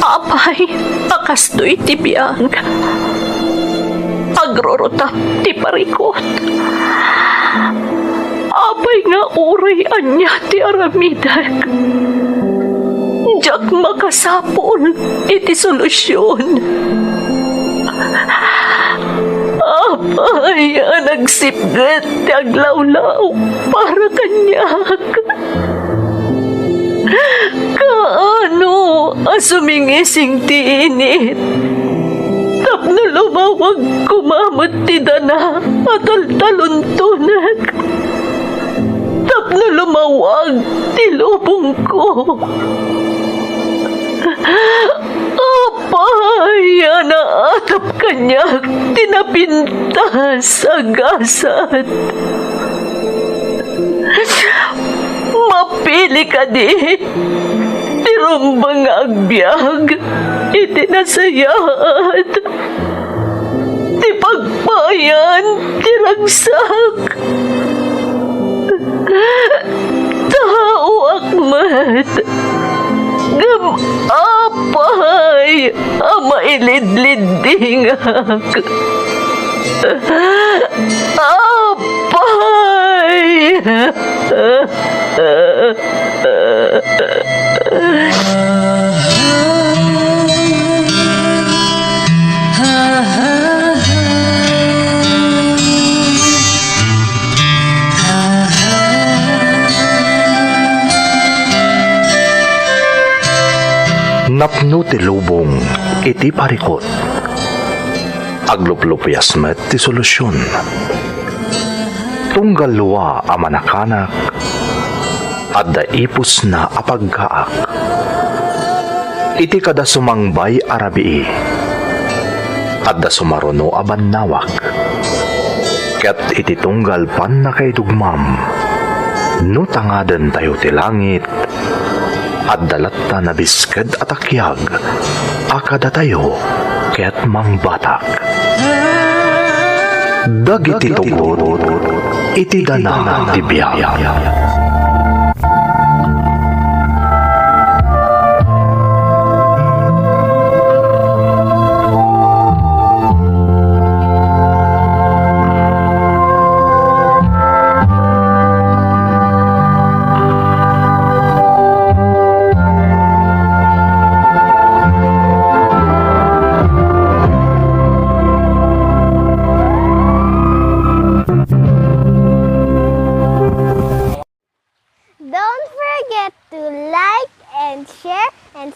Apay, akas do'y tibiyang. Agrorotap ti parikot. Apay nga uray anya ti aramidag. Diyak makasapol iti solusyon. Apay, nagsipgat ti aglawlaw para kanyak. Kaano asumingising ti init? Tapno lumawag kumamot ti dana at altaluntunag. Tapno lumawag ti lubong ko. Apay, naatap kanyak tinapintas agasat. Mapili ka di, tirumbang agbyag, itinasayat, ti pagpayan, tiragsak. Tao akmat, apay, mailidlidingak. Apay. Napno ti lubong iti parikot. Agluplupyas met ti solusyon. Tunggal luwa a manakanak at daipos na apagkaak. Iti kada sumangbay arabii at da sumaruno a bannawak. Ket iti tunggal pan na kay dugmam. No tangaden tayo ti langit at dalatta na bisked at akyag, akada tayo, kaya't mangbatak. Dagiti tugot, iti dana ti biyag.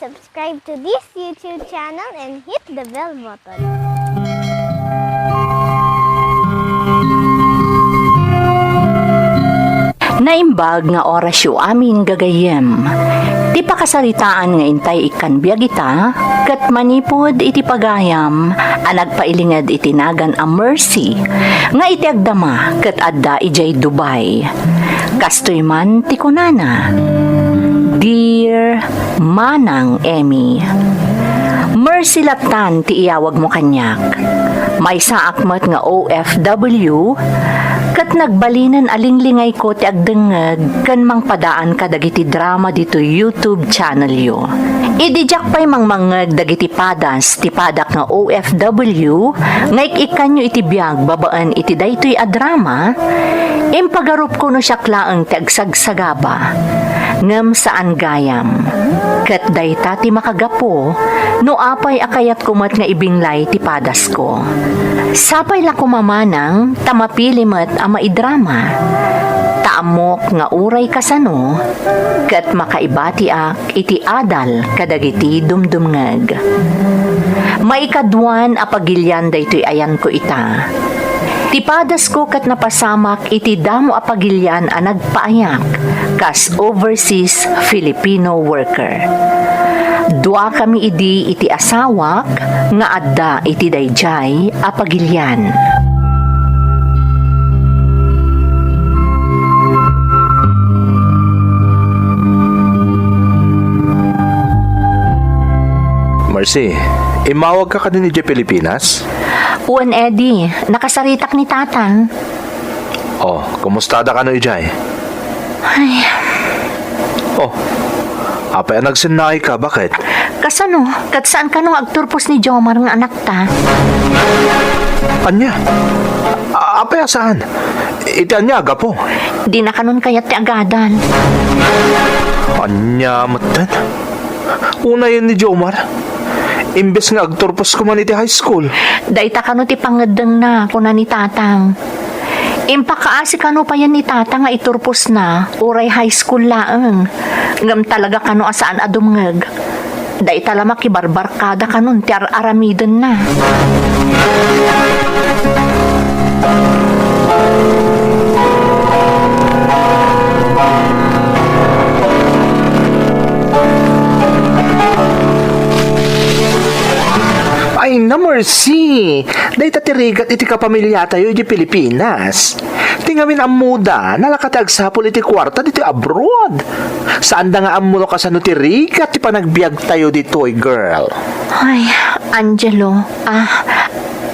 Subscribe to this YouTube channel and hit the bell button. Naimbag nga orasyo amin gagayem. Ti pakasaritaan nga intay ikan biyagita, kat manipod iti pagayam, nagpailingad itinagan a mercy, nga iti agdama kat adda ijay Dubai. Kastoy man ti kunana. Dear Manang Emmy, mercy latan ti iyawag mo kanyak. May saakmat nga OFW, kat nagbalinan alinglingay ko ti agdengeg kan mangpadaan ka dagiti drama dito YouTube channel yo. Idijak pa'y mangmangeg dagiti padas ti padak nga OFW, nga ikan nyo iti biyag babaan iti daytoy a drama, impagarup ko no siya klaang ti agsagsagaba. Ngem saan gayam. Ket dayta ti makagapo, no apay akayat kumat nga ibinglay ti padas ko. Sapay la kumamanang, tamapili met a maidrama. Taamok nga uray kasano, ket makaibatiak iti adal kadagiti dumdumngeg. Maikadwan a pagilyan daytoy ayan ko ita. Tipadas ko kat napasamak iti damo apagilyan a nagpaayak kas overseas Filipino worker. Dua kami idi iti asawak nga adda iti dayjay apagilyan. Mercy, imawag ka din ni Pilipinas? Uwan Eddie, nakasaritak ni Tatang. Oh, kumusta da ka no ijay? Ay, Oh, apa ang nagsinay ka? Bakit? Kasano, kat saan ka nung agturpos ni Jomar nga anak ta? Anya? Apa ya saan? Iti anya aga po. Di na kanon kayat ti agadan. Anya matan? Una yun ni Jomar. Imbes nga agturpos ko man iti high school. Daita kano ti pangadeng na kuna ni tatang. Impakaasi kano pa yan ni tatang nga iturpos na uray high school laeng. Ngam talaga kano asaan adumngeg. Daita lama kibarbarkada kanon ti aramiden na. Ay na mercy. Day tatirigat iti kapamilya tayo iti Pilipinas. Tingamin ang muda, nalakatag sapol iti kwarta dito abroad. Saan da nga amuno ka sa nutirigat ti panagbiag tayo dito, girl? Ay, Angelo.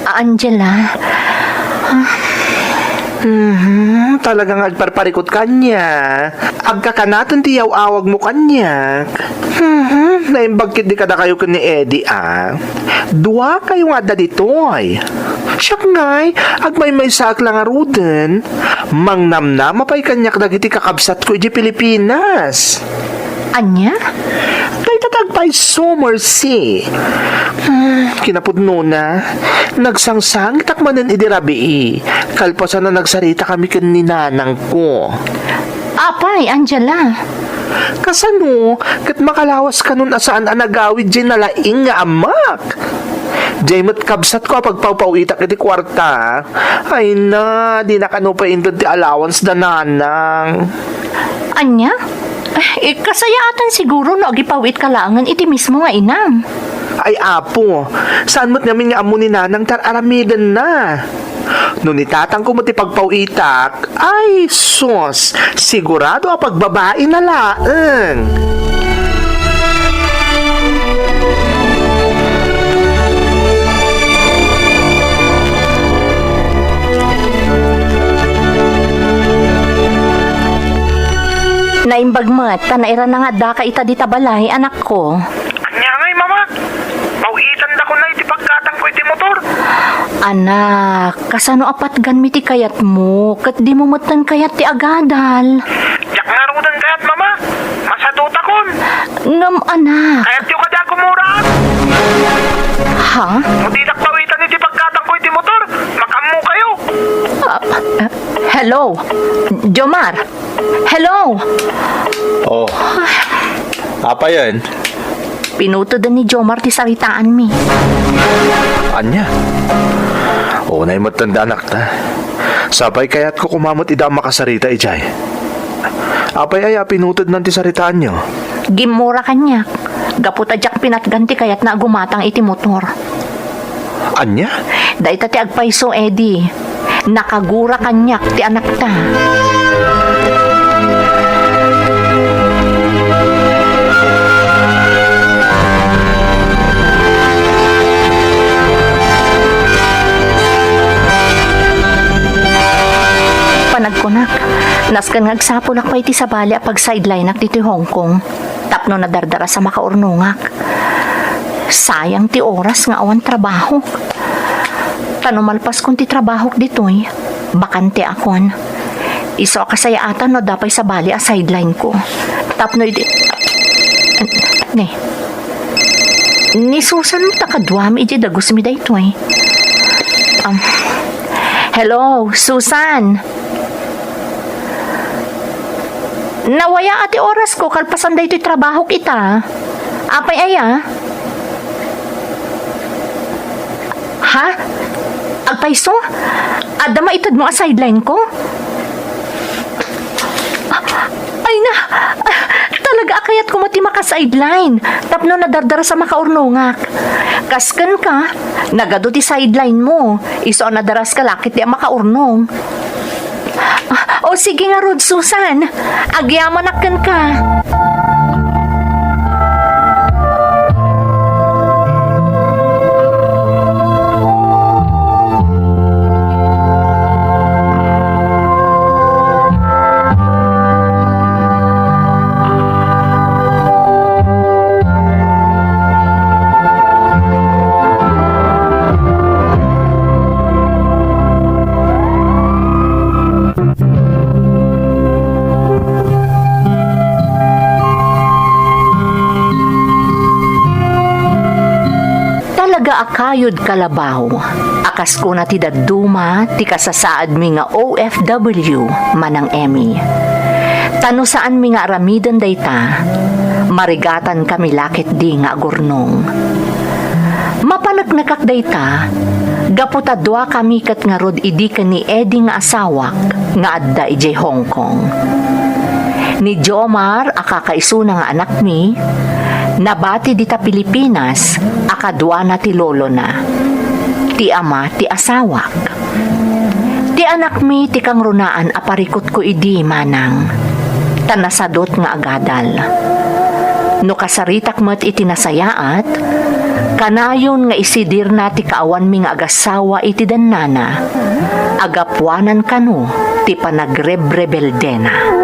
Angela. Talagang agparparikot kanya. Agkakanaton ti yaw-awag mo kanya. Naimbagkit di kada kayo ni Eddie, Dua kayo nga da ditoy. Siyak ngay, agmay-may saak lang aruden. Mangnamnama pa'y kanyak dagiti kakabsat ko iti Pilipinas. Anya? Kay tatagpay summer si. Kinapudno na. Nagsangsang takmanan idirabi. Kalpasan na nagsarita kami kaninanang ko. Apay, Angela. Kasano, kat makalawas ka nun asaan anagawid dyan nalaing nga amak. Jaymat kabsat ko pagpawpawitak iti kwarta. Ay na, di na kano pa indod ti allowance da nanang. Anya? Kasayaatan siguro no agipawit kalangan iti mismo nga inam. Ay apo, saan mo't namin nga amo ni nanang tar aramidan na. No ni tatang ko mo't ipagpawitak, ay sos, sigurado ang pagbabae na laeng. Naimbag mat, tanaira na nga da ka ita di tabalay, anak ko. Anya ngay, mama. Pauitan da ko na iti pagkatang ko iti motor. Anak, kasano apat ganmi ti kayat mo, kat di mo matan kayat ti agadal. Jak nga rudan kayat, mama. Masaduta kon. Ngam anak. Kayat yung kada kumuraan. Ha? Mudidak pawitan iti pagkatang ko iti motor. Makamu kayo. Hello? Jomar? Hello? Oh, apa yan? Pinuto din ni Jomar ti saritaan mi. Anya? O, na matanda anak ta. Sabay kaya't ko kumamot ida makasarita, ijay. Apay ay pinutod ng tisaritaan nyo. Gimura kanyak. Gaputa jak pinatganti kayat na gumatang iti motor. Anya? Daita ti agpaiso, Eddie. Nakagura kanyak ti anak ta. Panagkunak, naskan ngagsapulak pa iti sabali a pag sideline ak dito Hong Kong. Tapno na dardara sa makaurnungak. Sayang ti oras nga awan trabaho. Tanumalpas kung ti trabaho ditoy, bakante akon. Iso kasayaatan no dapay sa bali a sideline ko. Tapno iti... Ni Susan mo takadwami iti dagos mi daytoy. Hello, Susan. Nawaya ati oras ko kalpasan daytoy trabaho kita. Apay aya? Ha? Agpaiso? Adama itad mo a sideline ko? Ay na! Talaga akayat ko mati maka-sideline. Tapno na dardara sa makaurnungak. Kaskan ka, nagado ti sideline mo. Iso na daras ka lakit di makaurnong. O sige nga Rod, Susan. Agyaman akan ka. kayod kalabaw. Akas ko na ti daduma, ti kasasaad mi nga OFW manang Emmy. Tano saan mi nga aramidan dayta, marigatan kami lakit di nga gurnong. Mapanagnakak dayta, gaputadwa kami kat nga rod idi ka ni Eddie nga asawak nga adda ijay Hong Kong. Ni Jomar, akakaisuna nga anak mi, nabati dita Pilipinas, akadwa na ti lolo na. Ti ama, ti asawak. Ti anak mi, ti kang runaan, aparikot ko idi manang. Tanasadot nga agadal. No kasaritak mo't iti nasayaat, kanayon nga isidir na ti kaawan mi nga agasawa iti danana, agapwanan kanu ti panagrebrebeldena.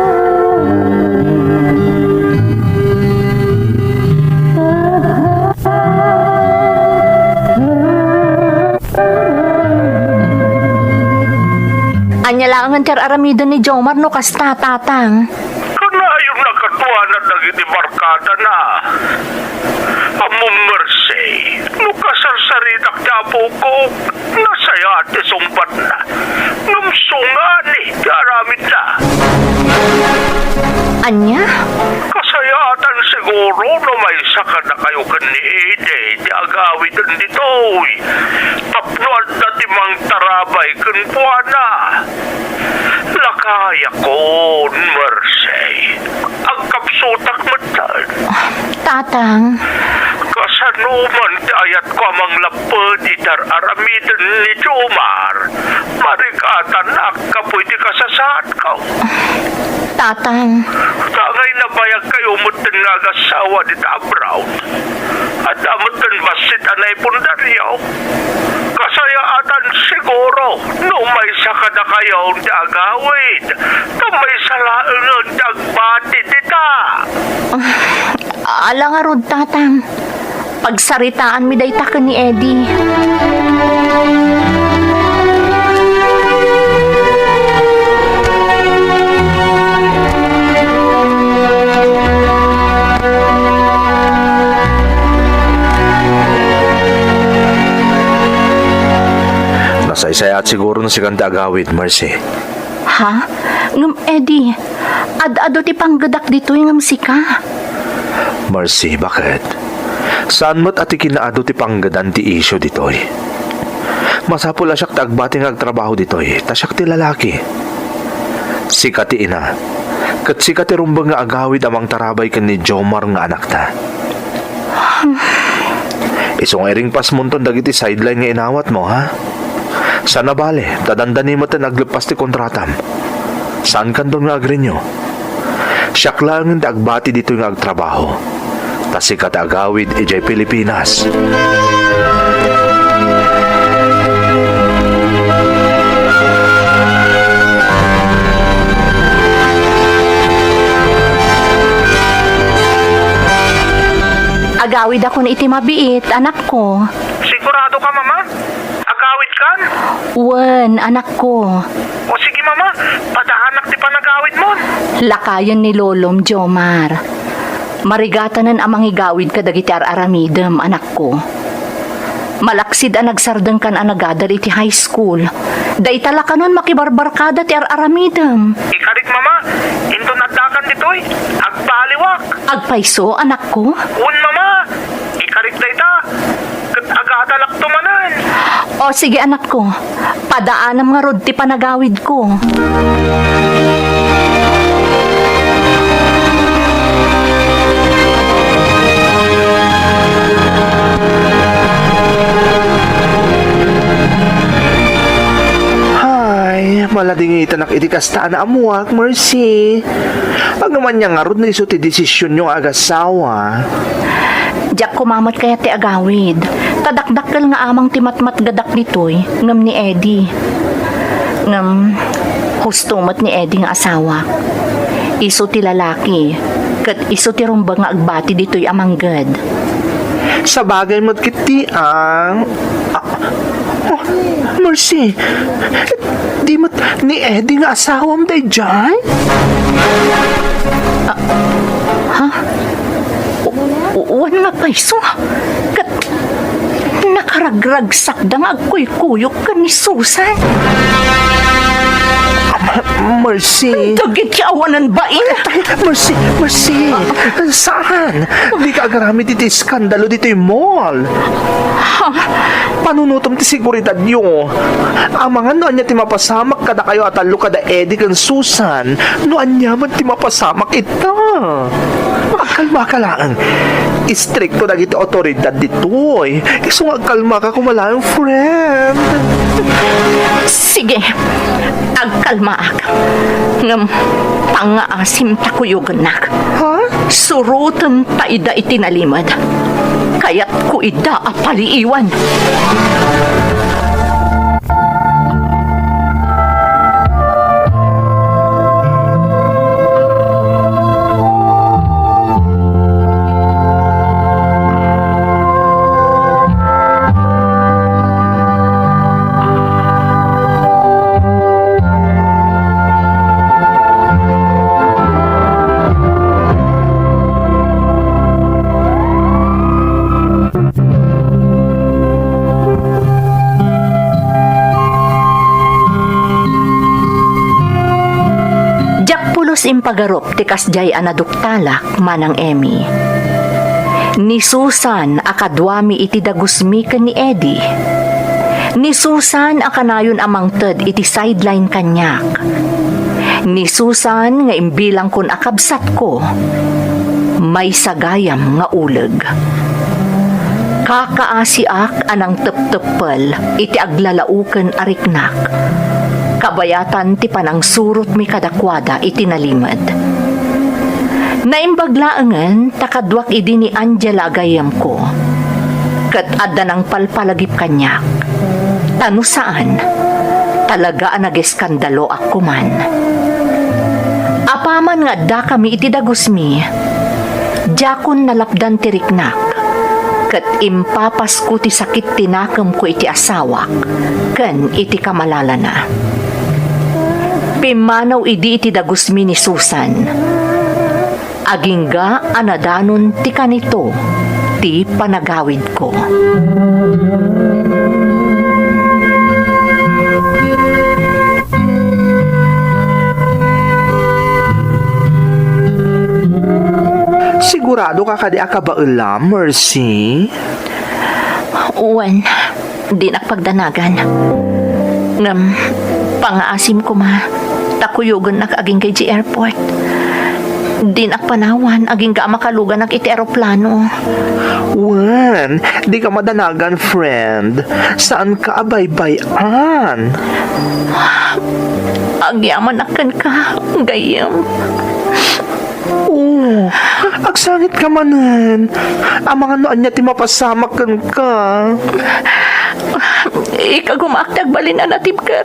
Anya lang ang aramidon ni Jomar no kasta tatang. Kanayong nakatuwa na naging barkada na. Among mercy, nukasarsaritak na po ko, nasaya at isumpat na. Numsungan aramid na. Anya? Kasayatan siguro na may saka na kayo kani Ede, di agawin dito. Tapnoan na timang tarabay kan puana. Lakaya kon, mercy. Ang kapsutak matan. Tatang, Kasanuman ti ayat ko amang lapad itar aramiden ni Jomar. Marikatan akapoy ti kasasaan ka. tatang, Tangay na bayag kayo mutin nga agasawa di Brown. At amutin basit anay pundaryaw. Kasayaatan siguro no may saka na kayo di agawid. No may salaan di agbati dita. ala nga rod tatang. Pagsaritaan mi dayta ka ni Eddie. Nasaysay at siguro na si kanta agawid, Mercy. Ha? Ngam Eddie, ad-ado ti panggadak dito yung sika. Mercy, bakit? Saan mo't ati kinaado ti panggadan ti isyo ditoy? Masapula siyak ti agbati nga agtrabaho ditoy, tasyak ti lalaki. Sika ti ina, kat sika ti rumbang nga agawid amang tarabay kan ni Jomar nga anak ta. Isong iring pas munton dagiti sideline nga inawat mo, ha? Sana bale, dadandani mo ta naglepas ti kontratam. Saan kan doon nga agrinyo? Siyak lang nga agbati dito nga agtrabaho. Sikat agawid ijay Pilipinas. Agawid ako na iti mabiit, anak ko. Sigurado ka, mama? Agawid kan? Wen, anak ko. O sige, mama, padahanak ti panagawid mo. Lakayon ni Lolom Jomar. Marigatanan amang igawid kadagiti aramidem, anak ko. Malaksid ang nagsardeng kan anagadal iti high school. Day tala kanon makibarbarkada ti aramidem. Ikarit, mama, into nadakan ditoy. Agbaliwak. Agpaiso, anak ko. Un, mama, ikarit na ita. Kat agadalak tumanan. O sige, anak ko. Padaanam nga rod ti panagawid ko. Maladingitan ak iti kasta na amuak, Mercy. Agaman niya nga rod na iso ti desisyon yung agasawa. Diyak kumamat kaya ti agawid. Tadakdakkel nga amang ti matmat gadak ditoy, ngam ni Eddie. Ngam, hustumat ni Eddie nga asawa. Iso ti lalaki, kat iso ti rumbang nga agbati ditoy amanggad. Sa bagay mo't kiti ang... Mercy, di mo't ni Eddie nga asawam day dyan? Uwan nga paiso. Kat nakarag Nagragsak dangag kuy-kuyok ka ni Susan. Mercy. Dagit yawanan ba Mercy. Saan? Di ka agaramit iti skandalo dito yung mall. Panunutom ti seguridad nyo. Ang mga noan niya ti mapasamak kada kayo at alo kada Eddie kang Susan. Noan niya man ti mapasamak ita. Agkalma ka lang. Istrikto na iti otoridad dito eh. Isong agkalma ka kumalayong friend. Sige, agkalma ak. Ngam, pangaasim takuyuganak. Ha? Surutan ta ida itinalimad. Kaya't ko ida apaliiwan. Impagarup tikas jay anaduktalak manang Emmy. Ni Susan akadwami iti dagusmi ken ni Eddie. Ni Susan akanayon amang ted iti sideline kanyak. Ni Susan nga imbilang kun akabsat ko. May sagayam nga uleg. Kakaasiak anang tep-tepel iti aglalauken ariknak. Kabayatan ti panang surot mi kadakwada itinalimad. Naimbaglaangan takadwak idi ni Angela agayam ko. Kat adda ng palpalagip kanyak. Tano saan? Talaga ang nag-eskandalo ako man. Apaman nga da kami iti dagusmi. Jakon nalapdan ti riknak. Kat impapas ko ti sakit tinakam ko iti asawak. Ken iti kamalala na. Pimanaw idi iti dagusmi ni Susan. Agingga anadanon ti kanito, ti panagawid ko. Sigurado ka kadi akabaula, Mercy? Uwan, di nakpagdanagan. Ngam, pangaasim ko ma. Takuyugan nak aging kay G Airport. Di nakpanawan aging ka makalugan nak iti aeroplano. Wan, di ka madanagan, friend. Saan ka abaybayan? Agyaman akan ka, gayam. Oh, agsangit ka manan. Ang mga noan niya ti mapasamak ka. Ika gumaak balin anatib ka.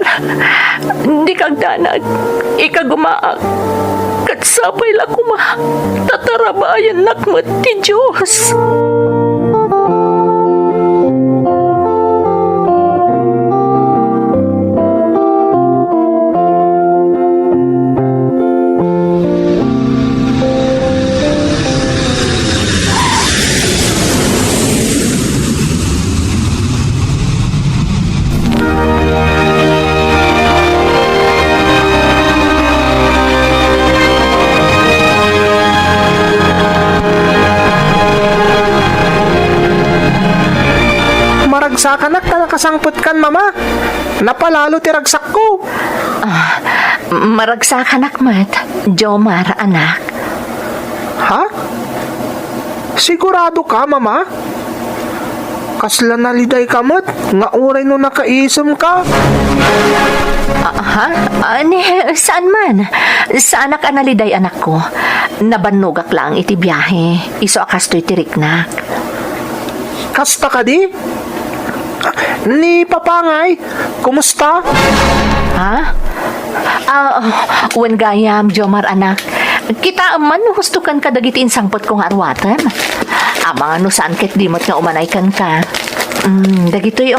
Di kag danag. Ika gumaak. Kat sapay la kuma. Tatarabayan nakmat ti Diyos. Sakanak na nakasangput kan, mama. Napalalo ti ragsak ko. Maragsak anak mat. Jomar, anak. Ha? Sigurado ka, mama? Kasla naliday ka mat. Nga uray no nakaisam ka. Ha? Ani, saan man? Sa anak analiday anak ko. Nabanugak lang iti biyahe. Iso akastoy tiriknak. Kasta ka di? Ni Papangay, kumusta? Ha? Wen gayam, Jomar anak. Kita man hustukan ka dagiti insangpot kong arwatan. Mga no saan ket dimot nga umanaykan ka. Dagitoy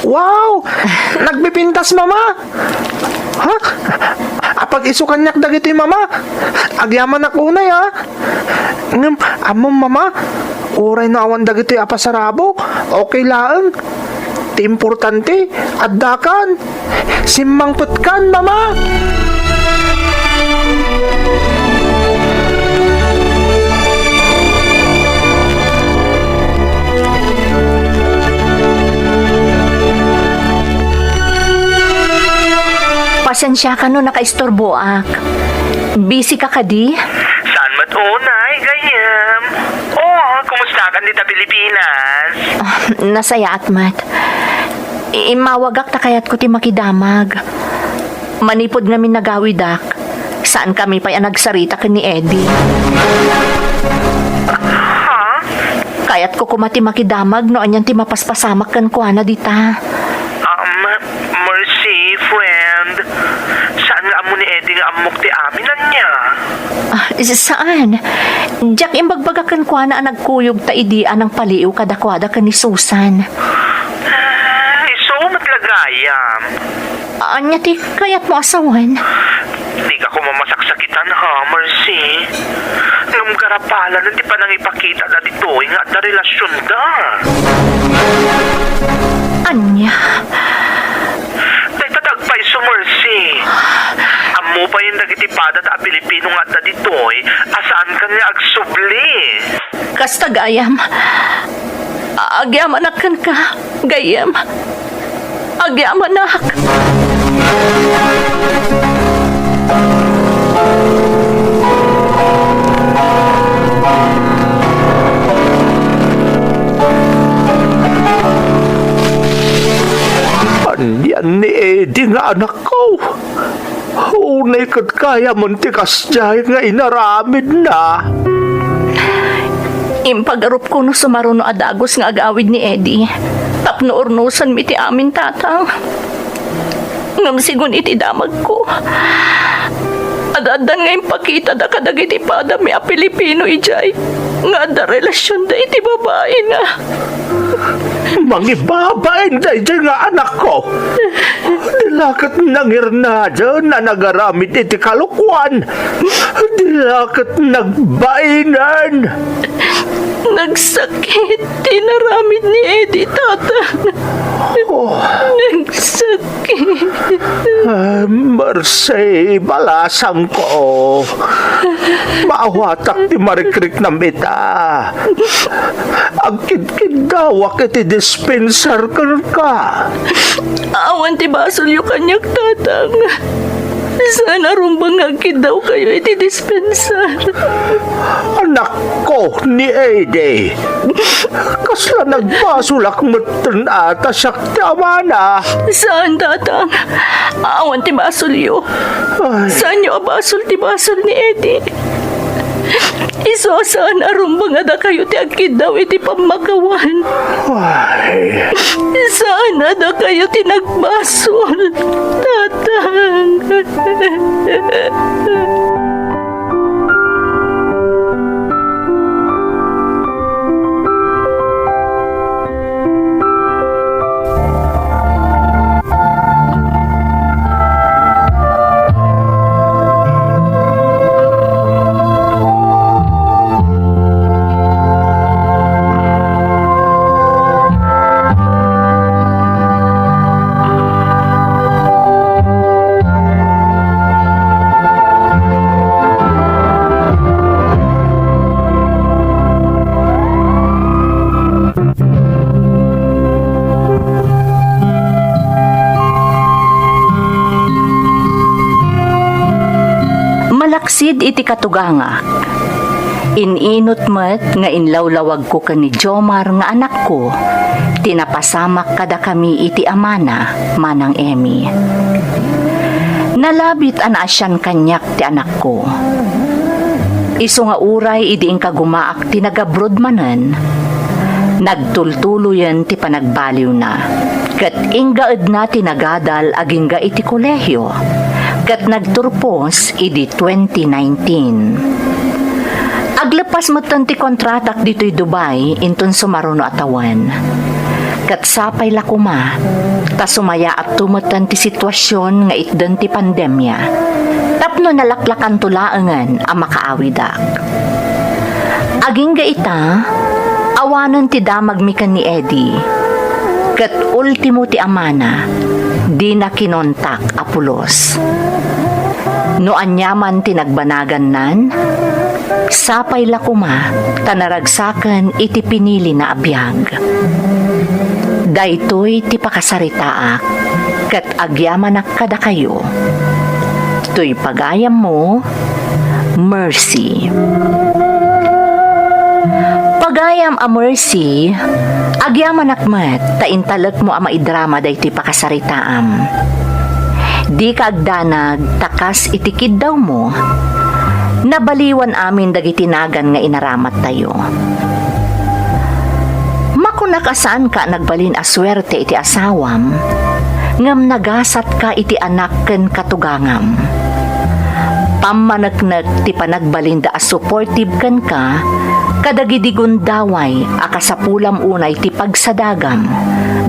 Wow! Nagbipintas, mama! Ha? Apag isukan niyak dagitoy, mama. Agyaman na kunay, ha? Amom, mama. Uray na awan dagito apasarabo. Okay lang. Ti importante, addakan. Simmangputkan, mama. Pasensya ka no, nakaistorbo ak. Busy ka di? Saan matunay, gayam? Kumusta ka dito Pilipinas? Nasaya at mat. Imawagak ta kayat ko ti makidamag. Manipod ngamin nagawidak. Saan kami pa'y nagsarita ka ni Eddie? Ha? Kayat ko kumati makidamag no anyan ti mapaspasamak kan kuana dita. Mercy, friend. Saan nga amo ni Eddie nga amok ti aminan niya? Saan? Jack imbagbagakan kuana ang nagkuyog ta idian ng paliw kadakwada ka ni Susan. Iso matlagayam. Anya ti kayat mo asawan? Di ka ko mamasaksakitan ha, Mercy. Ngam garapala na di pa nang ipakita na dito nga da relasyon da. Anya? Day tatagpay so, Mercy. Amo pa yung nagitipada ta Pilipino nga da dito asaan ka niya agsubli. Kasta gayam. Agyam anak kan ka. Gayam. Agyam anak. Yan ni Eddie nga anak ko. Unay kat kaya muntikas jay nga inaramid na. Impagarup ko no sumaruno adagos nga agawid ni Eddie. Tapno ornusan mi ti amin tatang. Ngam sigun iti damag ko. Adadan nga impakita da kadagiti pada mi a Pilipino ijay. Nga da relasyon da iti babae na. Mangibabain day nga anak ko. Dilakat nangirna dyan na nagaramid iti kalukwan. Dilakat nagbainan. Nagsakit. Tinaramid ni Eddie tatang. Nagsakit. Mercy, balasang ko. Maawatak ti marikrik na mita. Ang kidkidawak iti dispenser ka. Awan ti basol yung kanyak tatang. Sana rumbang agkid daw kayo iti dispensar. Anak ko ni Ede. Kasla nagbasulak matan ata siyak tama na. Saan tatang? Awan ti basol yo. Saan yo abasol ti basol ni Eddie? Iso saan arumbang ada kayo ti agkid daw iti pamagawan. Ay. Saan ada kayo ti nagbasol? Tatang. Malaksid iti katuganga. Ininot met nga inlawlawag ko ka ni Jomar nga anak ko. Tinapasamak kada kami iti amana, manang Emmy. Nalabit an asyan kanyak ti anak ko. Iso nga uray idiing kagumaak ti nagabrod manen. Nagtultuluyan ti panagbaliw na. Kat inggaed na ti nagadal agingga iti kolehyo. Kat nagturpos idi 2019. Aglepas mo ti kontratak dito'y Dubai inton sumaruno atawan. Kat sapay lakuma, ta sumaya at tumatan ti sitwasyon nga itdan ti pandemya. Tapno nalaklakan tulaangan ang makaawidak. Aging ga ita, Awanon ti damag mikan ni Eddie. Kat ultimo ti amana, di na kinontak apulos. No anyaman tinagbanagan nan, sapay lakuma, tanaragsakan iti pinili na abiyag. Daytoy ti pakasaritaak, kat agyamanak kada kayo. To'y pagayam mo, Mercy. Pagayam a Mercy, agyaman akmat, taintalak mo a maidrama daytoy pakasaritaam. Di ka agdanag, takas itikid daw mo, nabaliwan amin dagitinagan nga inaramat tayo. Makunakasaan ka nagbalin aswerte iti asawam, ngam nagasat ka iti anak ken katugangam. Pamanagnak ti panagbalin da as supportive ken ka, kadagidigon daway akasapulam unay ti pagsadagam,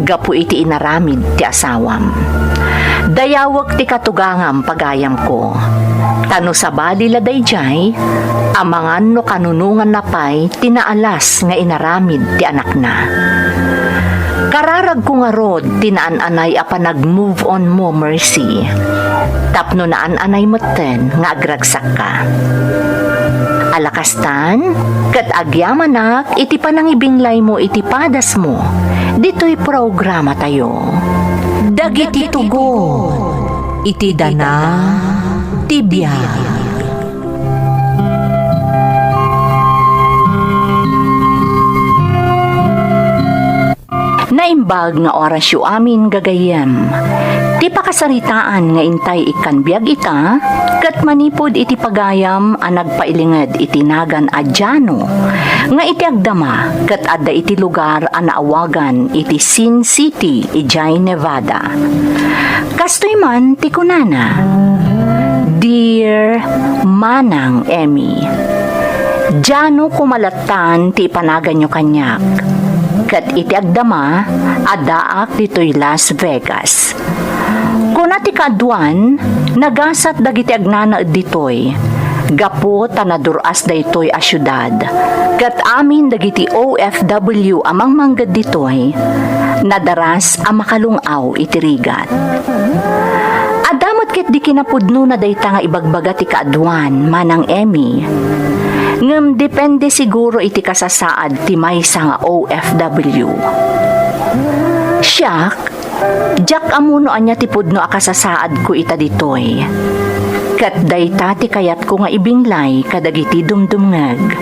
gapu iti inaramid ti asawam. Dayawag ti katugangam pagayam ko, tano sa bali laday jay, amangan no kanunungan na pay tinaalas nga inaramid ti anak na. Kararag ko nga rod, tinaan-anay apa nag-move on mo, Mercy. Tapno naan-anay mo ten, nga agragsak ka. Alakastan, kat agyamanak, iti panangibinglay mo, iti padas mo. Dito'y programa tayo. Dagiti tugon, iti dana, tibiyag. Naimbag nga orasyo amin gagayem. Ti pakasaritaan nga intay ikan biag ita, kat manipod iti pagayam a nagpailinged iti nagan adyano, nga iti agdama, kat adda iti lugar a naawagan iti Sin City, ijay Nevada. Kastoy man ti kunana, Dear Manang Emmy, Jano kumalatan ti panagan nyo kanyak, kat iti agdama, adaak dito'y Las Vegas. Kuna ti kaadwan, nagasat dagiti agnana dito'y, gapo tanaduras daytoy a syudad, kat amin dagiti OFW amang manggad dito'y, nadaras a makalungaw iti rigat. Adamot ket di kinapudno na dayta nga ibagbaga ti kaadwan, Manang Emmy. Ngem depende siguro iti kasasaad ti maysa nga OFW. Siyak, jak amuno anya ti pudno a kasasaad ko ita ditoy. Kat dayta ti kayat ko nga ibinglay kadagiti dumdumngeg.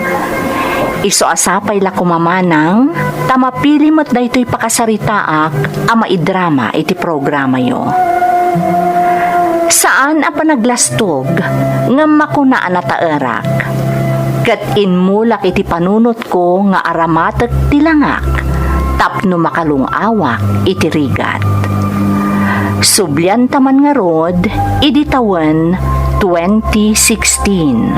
Iso asapay la kumamanang, tamapili mo't daytoy pakasaritaak a maidrama iti programa yo. Saan a panaglastog ngem makunaan na taerak. Kat inmulak iti panunot ko nga aramatek tilangak, tapno makalungawak iti rigat. Subyan taman nga rod, iditawan 2016.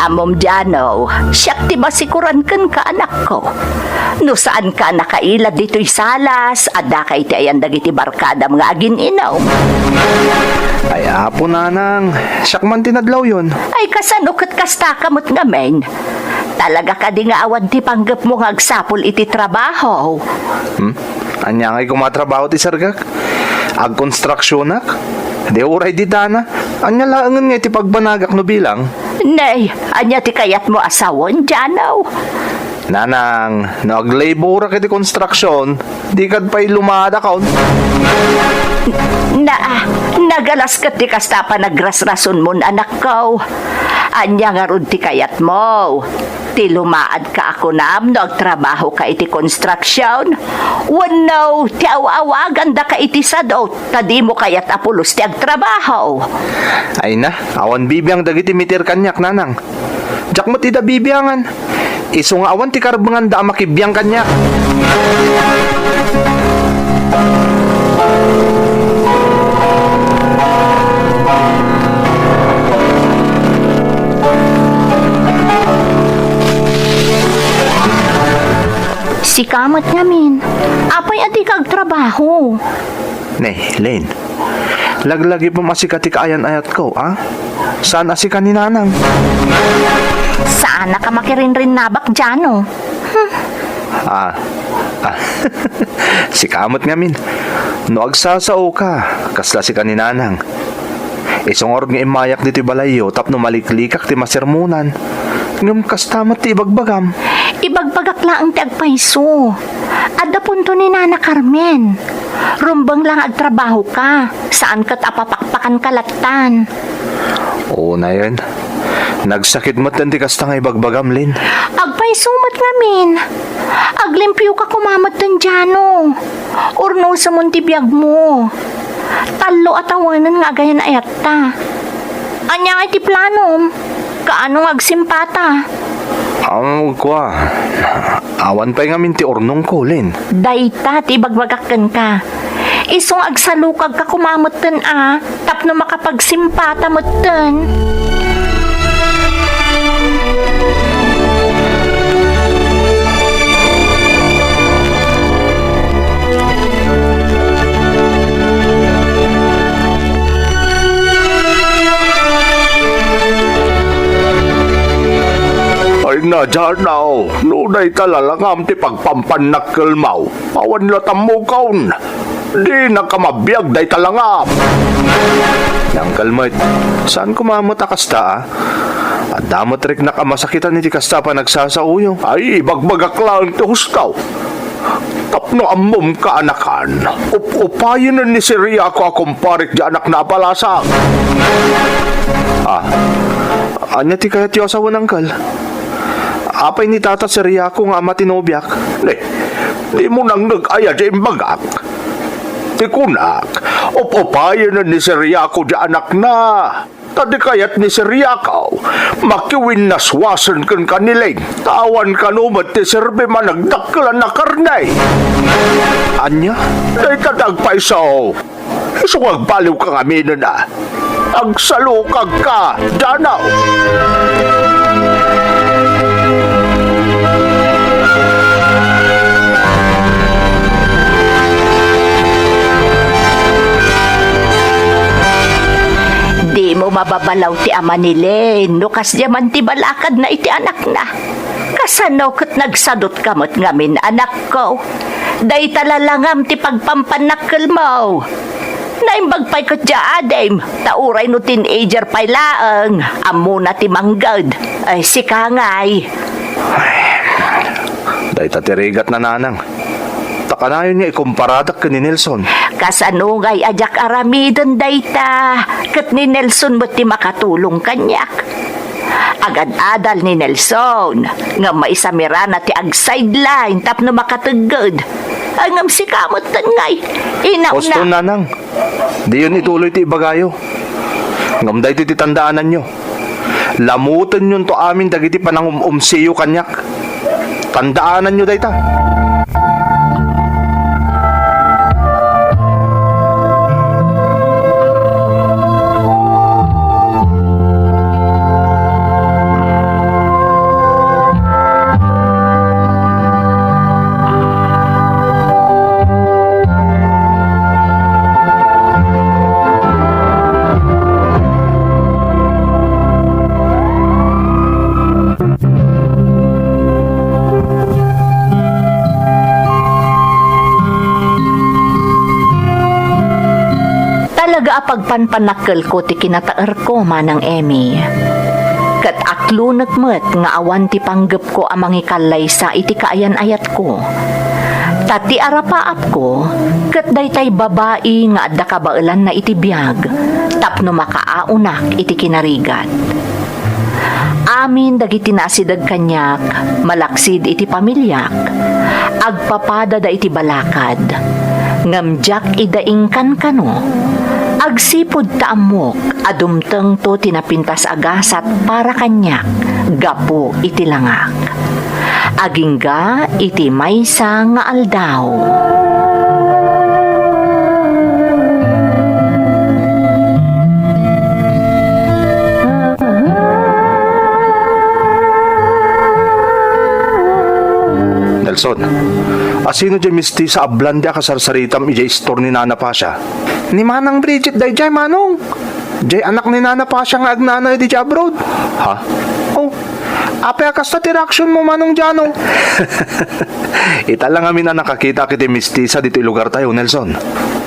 Amom Jano, siyak ti basikuran kan ka anak ko. No saan ka nakailad dito'y salas, adda ka iti ayan dagiti barkada mga agin inaw. Ay, apo nanang. Siyak man tinadlaw yun. Ay kasanukot kasta kamot nga men. Talaga ka di nga awad ti panggap mo nga agsapol iti trabaho. Anya nga'y kumatrabaho ti sargak. Ag-konstruksyonak. Di uray di dana. Anya laangan nga ti pagbanagak no bilang. Nay, anya ti kayat mo asawon, Jano? Nanang, naglabor ka ti konstruksyon. Di kad pa'y lumada kaon. Nagalas ka ti kasta pa nagrasrason mo anak ko. Anya nga rod ti kayat mo. Ti lumaad ka ako nam no agtrabaho ka iti construction. Wano, ti awawagan da ka iti sado. Tadi mo kayat apulos ti agtrabaho. Ay na, awan bibiyang dagiti mitir kanyak, nanang. Jak mo ti da bibiyangan. Iso nga awan ti karbangan da makibiyang kanyak. Sikamat ngamin. Apay ati kag trabaho. Nay, Len. Laglagi pa masikati kaayan ayat ko, ha? Saan asika ni Nanang? Saan na ka makirinrin nabak dyan, Ah, Sikamot nga min. No agsasao ka, kasla si kaninanang. Isungor nga imayak dito balayo, tapno maliklikak ti masermunan. Ngam kastamat ti ibagbagam. Ibagbagak lang ti agpaiso. Adda punto ni Nana Carmen. Rumbang lang agtrabaho ka. Saan kat apapakpakan kalatan? Oo na yun. Nagsakit mo ti kasta nga ibagbagam, Lin. Agpaisumat ngamin. Aglimpyo ka kumamat tan diyano. Urno sa muntibiyag mo. Talo at awanan nga gayan ayat ta. Anya nga iti planom. Kaano agsimpata? Kwa. Awan pa nga minti ornong ko, Lin. Dayta, ti bagbagakan ka. Isong agsalukag ka kumamutan tapno makapagsimpata mutan. Ay na danaw, nunay talalangam ti pagpampanakkel mau. Awan latam mo kaun. Di na ka mabiyag day talangam. Yang kalmat, saan kumamot akasta, At damot rik nakamasakitan ni ti kasta pa nagsasauyo. Ay bagbagak lang ti hustaw. Tapno ammom ka anakan. Upayin na ni Siria ko akong parik di anak na palasang. Anya ti kaya ti asawa ng kal? Apay ni tata si Riako nga matinobyak. Di mo nang nag-aya di imbagak. Ti kunak, upayin na ni Siria ko di anak na. Tadi kayat ni Siriakaw, makiwin naswasan kan kaniling. Tawan ka numat ti serbe managdaklan na karnay. Anya? Day katagpaisaw. Isungag baliw kang aminin na. Agsalukag ka, danaw. Di mo mababalaw ti ama ni Len, no kas diyaman ti balakad na iti anak na. Kasanaw kat nagsadot kamot ngamin anak ko. Day talalangam ti pagpampanakkel mo. Naimbagpay ko dya adem, tauray no teenager pay laang, amo na ti manggad. Ay si Kangay. Day tatirigat na nanang. Takanayon niya ikumparadak ka ni Nelson. Kasanungay ajak aramidon dayta, kat ni Nelson mo ti makatulong kanyak. Agad-adal ni Nelson, nga maisamira na ti ag-sideline tapno makatagod. Angam si kamot tangay, inaw Posto na. nanang. Di yun ituloy ti ibagayo. Ngam day ti tandaanan nyo. Lamutan yun to amin dagiti panang umsiyo kanyak. Tandaanan nyo day ta. Talaga apagpanpanakkel ko ti kinataer ko manang Emmy. Kat aklunat met nga awan ti panggep ko amang ikalay sa iti kaayan-ayat ko. Tati arapaap ko, kat daytay babae nga adda kabailan na iti biyag, tapno makaaunak iti kinarigat. Amin dagiti nasidag kanyak, malaksid iti pamilyak, agpapada da iti balakad, ngamjak idaingkan kano, agsipod taamok, adumteng to tinapintas agasat para kanyak, gapo iti langak. Agingga iti maysa nga aldaw. Nelson, asino di mistisa ablan di akasarsaritam ijay store ni Nana Pasha? Ni Manang Bridget day jay manong. Jay anak ni Nana pa siya nga agnanay di jay abroad. Ha? Oh, apay akas na tiraksyon mo manong Jano. Ita lang amin na nakakita kiti mistisa dito lugar tayo, Nelson.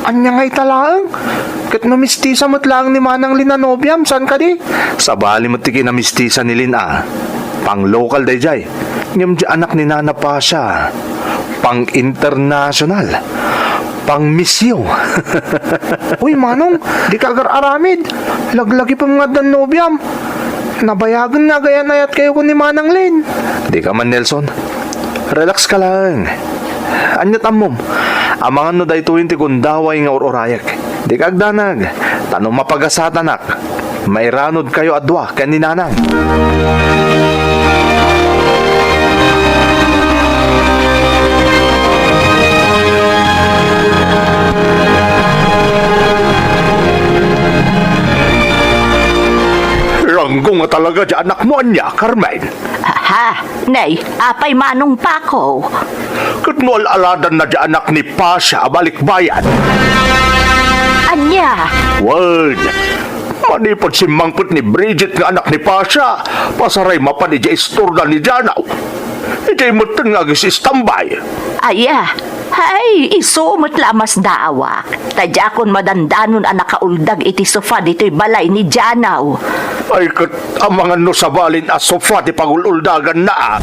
Anya nga italaang. Kat no mistisa mo't lang ni Manang Linanobiam, san ka di? Sa bali mo tiki na mistisa ni Lin pang local day jay. Ngam di anak ni Nana Pasha. Pang international. Pang misyo. Uy manong, di ka agar aramid. Laglagi pa mga Danobiam. Nabayagan na gayan ayat kayo ko ni Manang Lin. Di ka man, Nelson. Relax ka lang. Anya tamom. Amangan no day tuwin ti kundaway nga ororayak. Di ka agdanag. Tanong mapagasatanak. May ranod kayo adwa kaninanang. Ranggong nga talaga di anak mo anya, Carmen. Ha, nay, apay manong pako. Kat mo alaladan na di anak ni Pasha balikbayan. Anya, Word! Manipod si mangkot ni Bridget nga anak ni Pasha. Pasaray mapan ija istorda ni Janaw. Ijay mo nga si standby. aya, hay, isumot lamas daawak. Tadya kon madandanon ang nakauldag iti sofa dito'y balay ni Janaw. Ay kat amangan no sa balin as sofa di pagululdagan na.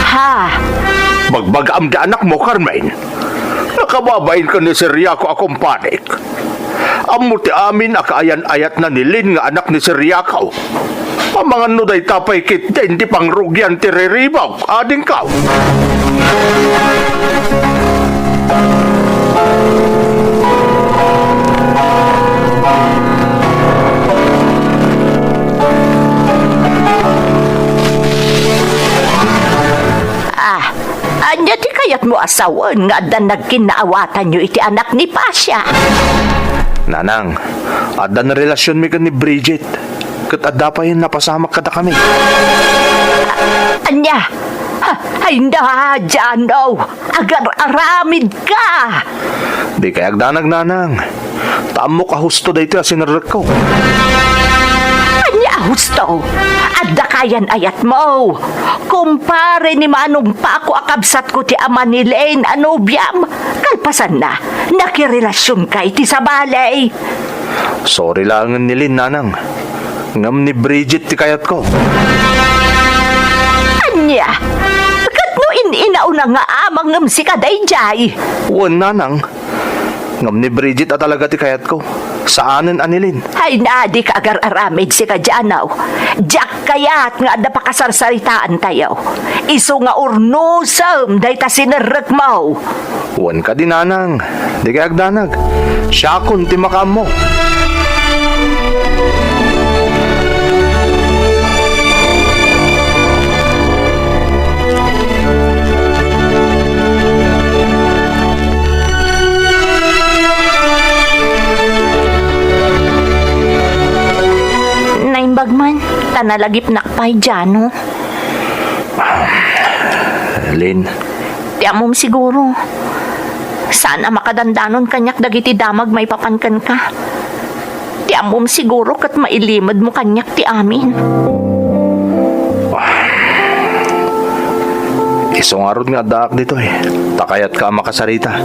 Ha, Magbagaam di anak mo, Carmen. Nakababain ka ni Siriaco akong panik. Amuti amin akaayan-ayat na nilin nga anak ni Siriaco. Amangan no day tapay kit di pang rugyan tiriribaw. Ading ka. anya ti kayat mo asawan nga dan nagkinaawatan nyo iti anak ni Pasha. Nanang, ada na relasyon mi ka ni Bridget. Kat adda pa yun napasamak kada kami. Anya, ay na, Janaw, agar aramid ka. Di kay agdanag, Nanang. Tamo ka husto da ito asinarek ko. Anya, husto, adda kayan ayat mo. Kumpare ni Manong Pako akabsat ko ti ama ni Lane Anobiam. Kalpasan na, nakirelasyon ka iti sa balay. Sorry lang nilin, Nanang. Ngam ni Bridget ti kayat ko. Anya, kat no inaw na nga amang ngam si kadayjay. Wan, Nanang. Ngam ni Bridget at talaga ti kayat ko. Saanen anilin? Ay na, di ka agar aramid si Kajanaw. Diyak kayat nga da pakasarsaritaan tayo. Iso nga urnusam, day ta sinarek mo. Wan ka din, Nanang. Di kay agdanag. Siyakon ti makam mo. Bagman, tanalagip nakpay Jano. Lin, Tiamom siguro. Sana makadandanon kanyak dagiti damag may papankan ka. Tiamom siguro kat mailimad mo kanyak ti amin. isong arod nga daak dito eh. Takayat ka makasarita.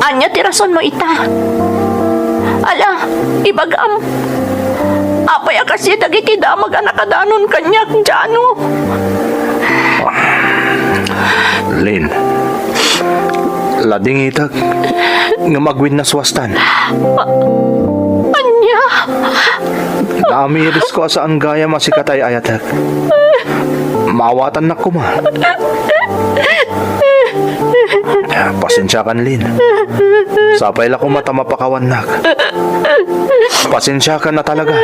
Anya tirason mo ita. Ala, ibagam. Apay kasi dagiti damag anakadanon kanyak Jano. Lin, lading itag nga magwin na swastan. Anya. Namiris ko saan gaya masikatay ayatak. Maawatan na kuma. Pasensya kan, Lin. Sapay la ko mata mapakawan nak. Pasensya ka na talaga.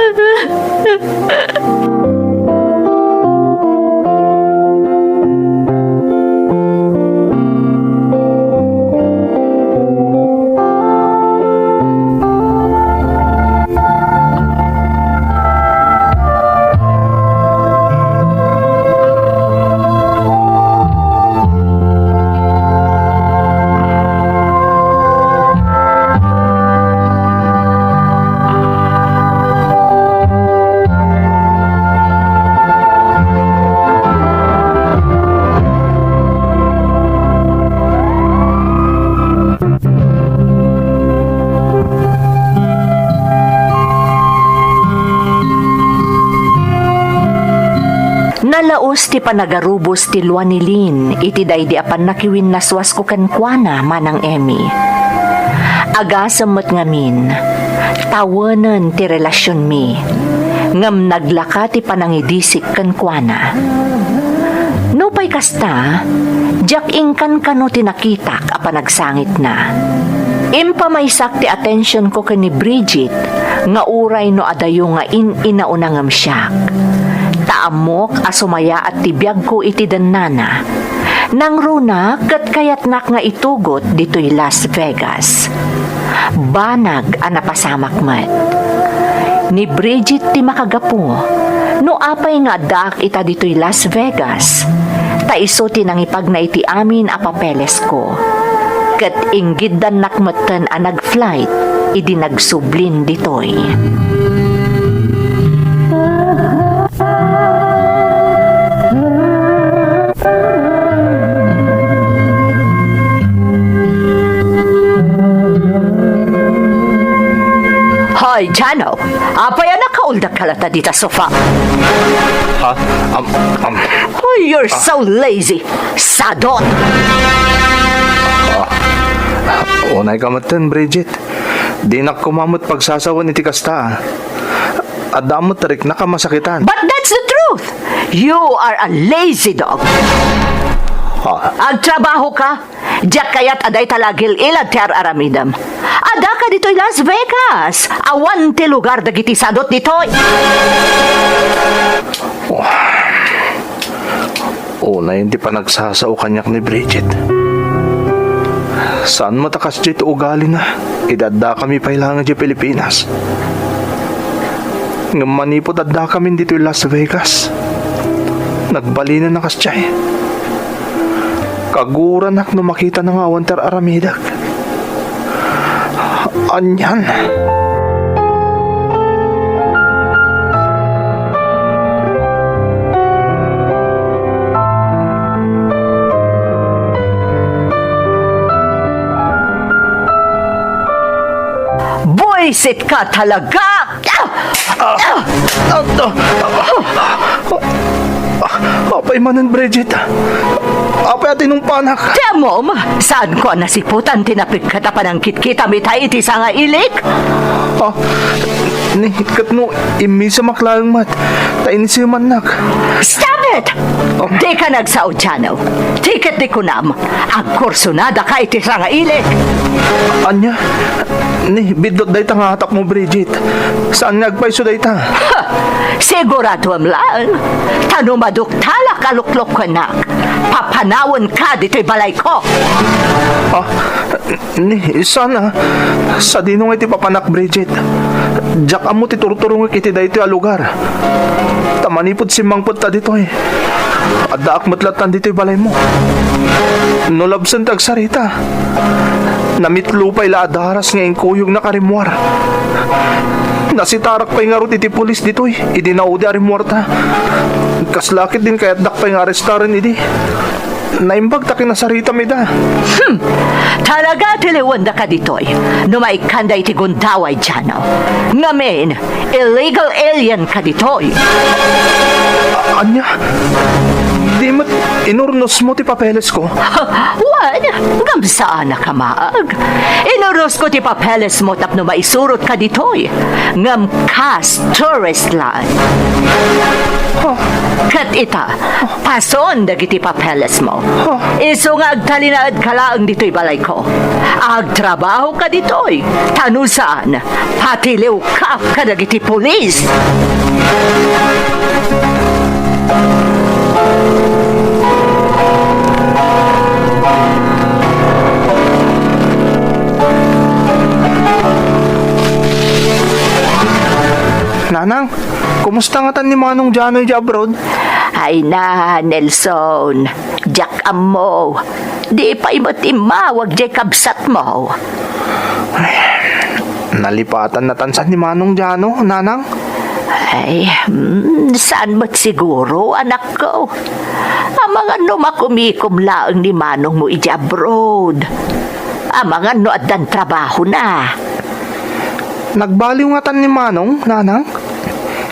Nalaos ti panagarubos ti luwa ni Lin, iti daydi apan nakiwin naswas ko kankwana manang Emmy. Agasamot ngamin, tawanan ti relasyon mi, ngam naglaka ti panangidisik kankwana. No pa'y kasta, jak ingkan kano tinakitak a panagsangit na. Impamaysak ti atensyon ko kani Bridget, nga uray no adayo nga inaunangam siyak. Taamok asumaya at tibiyag ko iti danana. Nang runa, kat kayatnak nga itugot dito'y Las Vegas. Banag a napasamak met. Ni Bridget ti makagapo, no apay nga dak ita dito'y Las Vegas. Taiso tinangipag na iti amin a papeles ko. Kat inggid dan nakmatan a nag-flight, idi nagsublin ditoy. Hoy, Jano, apay nakauldak kalata dita sofa. Ha? Oh, you're so lazy. Sadot! Unay kamatan, Bridget. Di na kumamot pagsasawan iti kasta. At damot tarik nakamasakitan. But that's the truth. You are a lazy dog. Agtrabaho ka. Diyak kayat aday talagil ilad ter aramidam. Ada ka dito'y Las Vegas. Awan ti lugar dagiti sadot dito'y. Unay hindi pa nagsasao kanyak ni Bridget. Saan matakas dito ugali na? Idadda kami pailangan di Pilipinas. Ng manipod adda kami dito yung Las Vegas. Nagbalinan na kasyay. Kaguran ak no makita ng awan ter aramidak. Anyan. Buisit ka talaga! Apay manan, Bridget. Apay atin nung panak. Demom, saan ko nasiputan tinapik ka tapanangkit kita mitay iti sa nga ilik? Ni kat no imi sa maklalang mat. Tainisi manak. Stop it! Di ka nagsaot, Chano. Tiket di kunam. Ang kursunada ka iti sa nga ilik. Anya? Ni bidot day nga hatap mo, Bridget. Saan nagpaiso day ta? Ha! Sigurado am lang. Tanumaduk talak aluklok ka na. Papanawon ka dito'y balay ko. Ni sana. Sa dinong iti papanak, Bridget. Diyak amo ti turturong iti day iti alugar. Tamanipod simangpod ta dito eh. Adaak matlatan dito'y balay mo. Nulabsan tagsarita. Namitlupay la adaras ngayon kuyog na karimwar. Nasitarak pa'y nga ro iti pulis dito'y. Idi naudi arimwarta. Kaslakit din kaya't dakpay nga arestaran idi. Naimbag takin na sarita mida. Talaga tiliwanda ka dito'y. Numaikanda iti guntaway, Jano. Ngamin, illegal alien ka dito'y. Anya? Di mat inurnos mo ti papeles ko. Wan, ngamsaan na ka maag. Inuros ko ti papeles mo tapno maisurot ka dito'y. Ngam kas tourist land. Kat ita, pason dagiti papeles mo. Iso nga agtalinaad ka laang dito'y balay ko. Agtrabaho ka dito'y. Tanusaan, patiliw ka dagiti pulis. Nanang, kumusta nga tan ni Manong Janoy di abroad? Ay na, Nelson. Jack mo. Di pa imot imawag di kabsat mo. Nalipatan na tansan ni Manong Jano, Nanang? Ay, saan ba't siguro, anak ko? Ang mga numakumikom laang ni Manong mo iji abroad. Ang mga noadan trabaho na. Nagbaliw nga tan ni Manong, Nanang?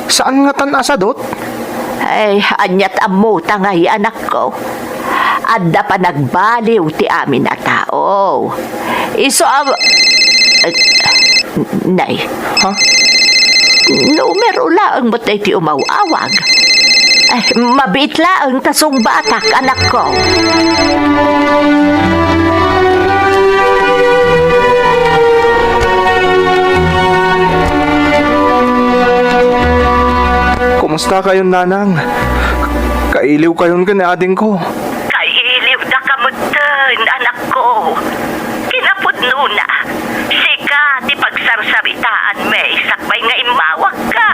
Saan nga tan asadot? Ay, anyat amo tangay anak ko. Adda pa nagbaliw ti amin na tao. Iso ang... nay, Ha? numero laang mo't ti umawawag. Ay, mabit laang tasong batak anak ko. Kumusta kayong nanang? Kailiw kayon ka ni ading ko. Kailiw na kamutan, anak ko. Kinapudno na. Sika, di pagsarsaritaan may sakbay nga imawag ka.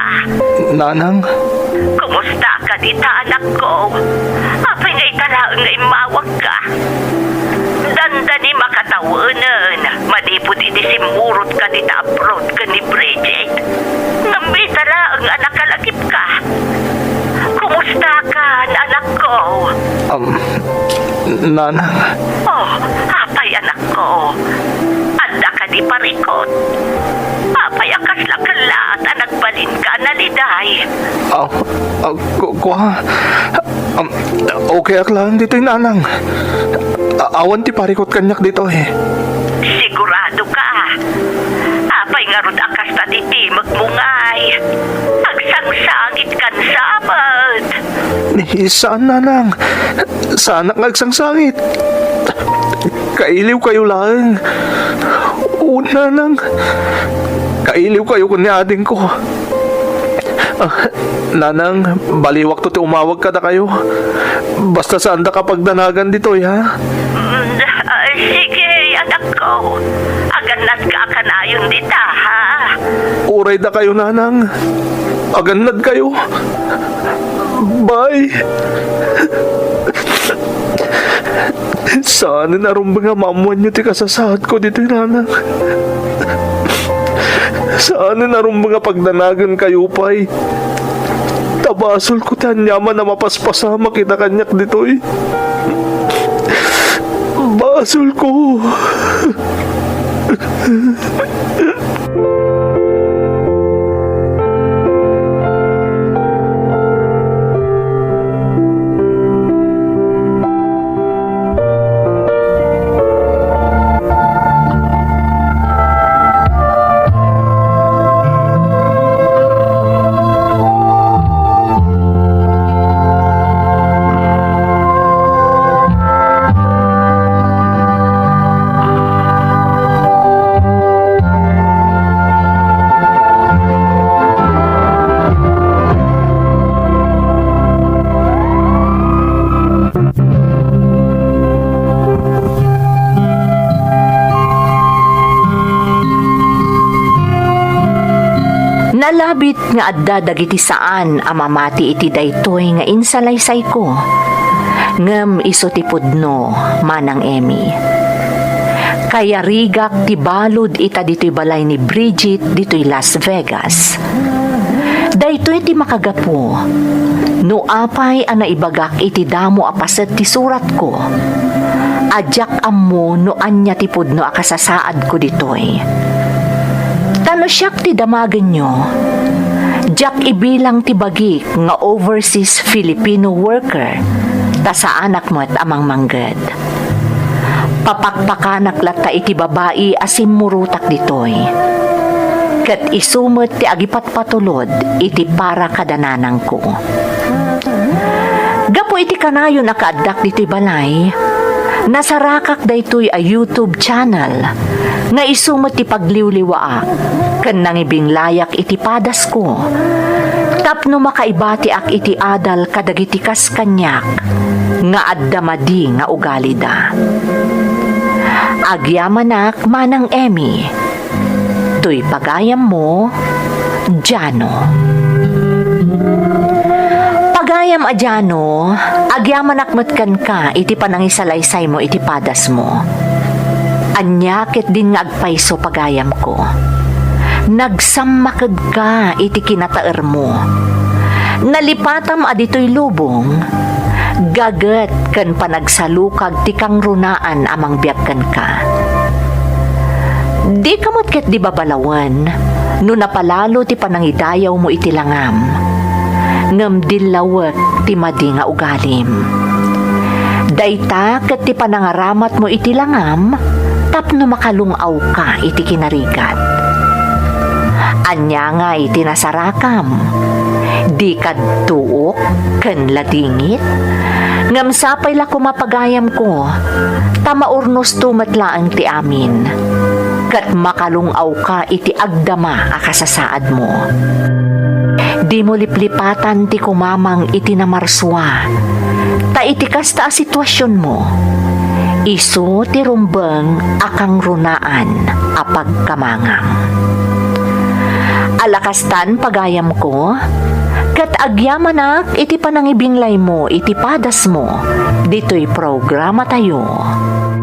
Nanang? Kumusta ka dita, anak ko? Apay nga italaang nga imawag ka. Danda ni makatawanan. Madipod itisimurot ka dita abroad ka ni Bridget. Nambita laang anak kalagip ka. Kumusta ka, anak ko? Nanang? Oh, apay anak ko. Anda ka di parikot. Apay akas lakala at nagbalin ka na liday. Okay ak lang dito yung nanang. Awan ti parikot kanyak dito eh. Sigurado ka. Apay nga rod akas na diti magmungay. Agsangsangit kan sabat. Saan nanang? Saan nagsangsangit? Kailiw kayo lang. Una nang. Kailiw kayo kun ni ading ko. Nanang, baliwak to ti umawag ka na kayo. Basta saan da kapag danagan dito, ha? Sige, anak ko. Aganat ka kanayon dita, ha? Uray da kayo, nanang. Aganad kayo. Bye. Saan narumba nga mamuan nyo ti kasasahad ko dito, nanang? Saan narumba nga pagdanagan kayo, pay? Tabasol ko tanyaman na mapaspasama kita kanyak dito, eh. Basol ko. Nalabit nga adda dagiti saan amamati iti daytoy nga insalaysay ko. Ngem iso ti pudno, manang Emmy. Kaya rigak ti balod ita dito'y balay ni Bridget dito'y Las Vegas. Daytoy ti makagapo. No apay ana ibagak iti damo apaset ti surat ko. Adyak ammo no anya ti pudno akasasaad ko ditoy. Tano siyak ti damagan nyo. Diyak ibilang ti bagik nga overseas Filipino worker. Ta sa anak mo at amang manggad. Papakpakanak lata iti babae asim murutak ditoy. Kat isumot ti agipat patulod iti para kadananang ko. Gapo iti kanayon nakaadak dito'y balay. Nasarakak daytoy a YouTube channel nga isumot ti pagliwliwaak ken nangibing layak iti padas ko. Tapno makaibati ak iti adal kadagiti kas kanyak nga addamadi nga ugali da. Agyamanak manang Emmy. Tuy pagayam mo, Jano. Pagayam a Jano, agyamanak matkan ka iti panangisalaysay mo iti padas mo. Anyakit din nga agpayso pagayam ko. Nagsammakad ka iti kinataer mo. Nalipatam adito'y lubong. Gaget kan panagsalukag ti kang runaan amang biyagkan ka. Di kamot ket di babalawan, no napalalo ti panangidayaw mo iti langam. ngem dilawek ti madi nga ugalim. Dayta ket ti panangaramat mo iti langam, tapno makalungaw ka iti kinarigat. Anya nga iti nasarakam, di kadtuok ken ladingit, ngam sapay la kumapagayam ko, tamaurnos tumatlaang ti amin, kat makalungaw ka iti agdama akasasaad mo. Di mo liplipatan ti kumamang iti namarswa, ta iti kasta a sitwasyon mo, iso ti rumbeng akang runaan a pagkamangang. Alakastan pagayam ko, kat agyamanak iti panangibinglay mo iti padas mo, dito'y programa tayo.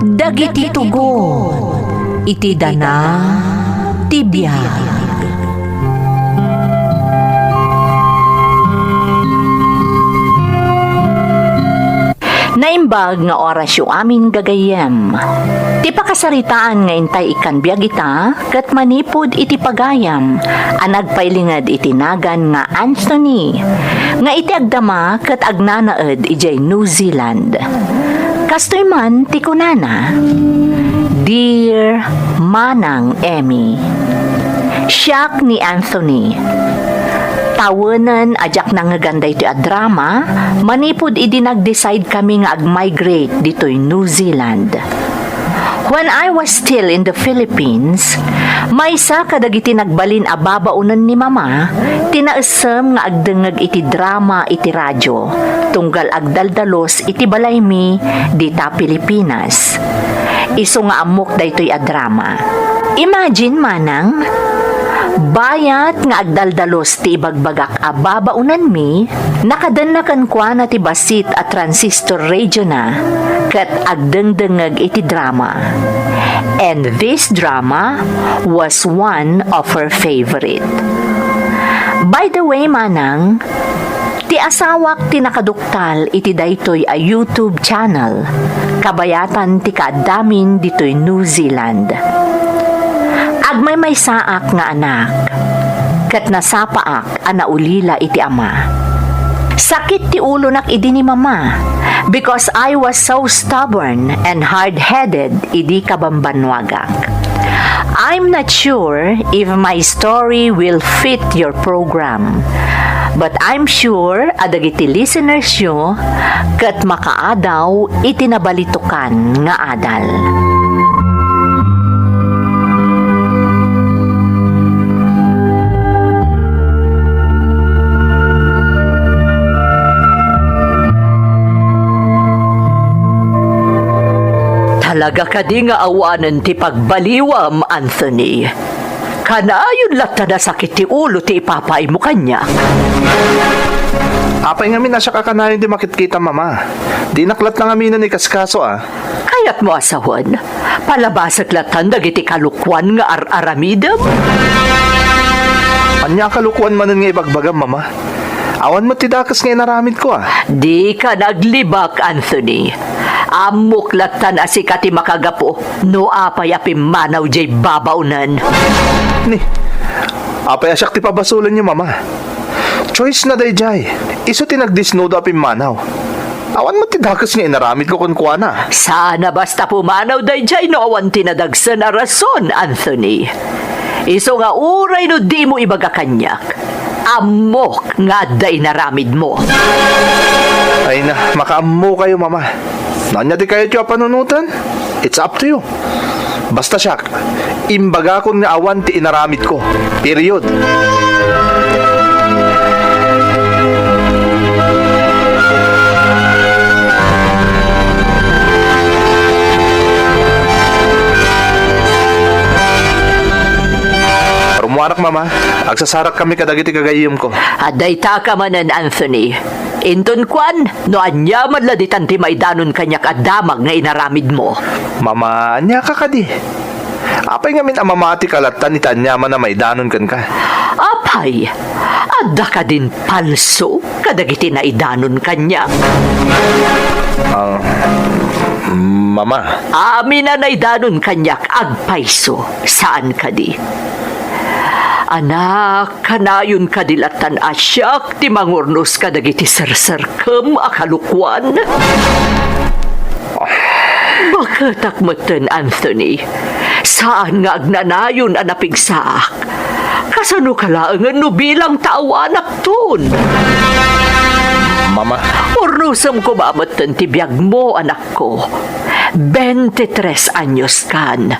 Dagiti tugo, iti dana, tibiyag. Naimbag nga oras yu amin gagayem. Ti pakasaritaan nga intay ikan biyagita, kat manipod iti pagayam, anagpailingad iti nagan nga Anthony, nga iti agdama kat agnanaed ijay New Zealand. Kastoy man ti kunana, Dear Manang Emmy, siyak ni Anthony, tawanan ajak na nga ganday ito a drama, manipod idi nag-decide kami nga ag-migrate dito'y New Zealand. When I was still in the Philippines, may isa kadagiti nagbalin a babaunan ni mama, tinaesem nga agdengeg iti drama iti radyo, tunggal agdaldalos iti balaymi dita Pilipinas. Isu nga amok daytoy a drama. Imagine manang, bayat nga agdaldalos ti ibagbagak a babaunan mi, nakadanakan kwa na ti basit a transistor radio na, kat agdengdengeg iti drama. And this drama was one of her favorite. By the way, manang, ti asawak ti nakaduktal iti daytoy a YouTube channel, kabayatan ti kaadamin ditoy New Zealand. Agmay may saak nga anak, kat nasapaak anaulila iti ama. Sakit ti ulo nak idi ni mama, because I was so stubborn and hard-headed idi kabambanwagak. I'm not sure if my story will fit your program, but I'm sure adagiti listeners yo kat makaadaw iti nabalitukan nga adal. Talaga ka di nga awanan ti pagbaliwam, Anthony. Kanayon lata na sakit ti ulo ti ipapay mo kanya. Apay ngamin na siya kakanayon di makitkita, mama. Di naklat lang aminan ni kaskaso, ah. Kaya't mo asawan, palabasat latan dagiti kalukwan nga ar-aramidam. Anya kalukuan man nga ibagbagam, mama. Awan mo tidakas nga inaramid ko, ah. Di ka naglibak, Anthony. Amok latan asikati makagapo, no apay apimanaw jay babaunan. Ni, apay asyak ti pabasulan niyo, mama. Choice na day jay. Iso tinagdisnodo apim manaw. Awan mo tidakas nga inaramid ko kun kuana. Sana basta pumanaw day jay no awan tinadagsan na rason, Anthony. Iso nga uray no di mo ibaga kanyak. Amok nga day naramid mo. Ay na, makaammo kayo, mama. Nanya di kayo tiyo panunutan? It's up to you. Basta siya, imbaga ko nga awan ti inaramid ko. Period. Rumuarak, mama. Agsasarak kami kadagiti kagayom ko. Aday ta ka manan, Anthony. Inton kwan, no anyaman laditan ti maidanon kanyak adamag nga inaramid mo. Mama, anya ka kadi. Apay ngamin amamati kalatan ni tanyaman na maidanon kan ka. Apay, adda ka din palso, kadagiti na idanon kanyak. Mama. Amin na idanon kanyak agpaiso, saan ka di? Anak, kanayon ka dilatan asyak, ti mangurnos ka dagiti serserkem akalukwan. Bakit akmeten, Anthony? Saan nga agnanayon anapigsaak? Kasano kalaangan no bilang taawanak tun? Mama, Urnusam ko mamatan ti biyag mo, anak ko. 23 anyos kan.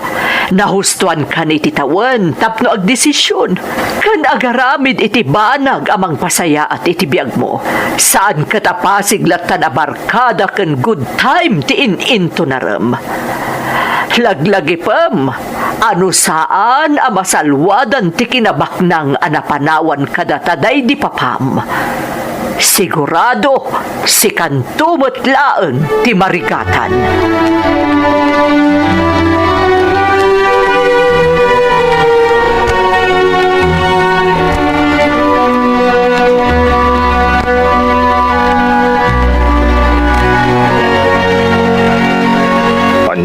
Nahustuan kan iti tawan, tapno agdesisyon. Kan agaramid iti banag amang pasaya at iti biyag mo. Saan katapasig latan abarkada kan good time ti in-into naram. Laglagi pam, ano saan amasalwadan ti kinabaknang anapanawan kadataday di papam. Sigurado, si kantumot laeng ti marigatan.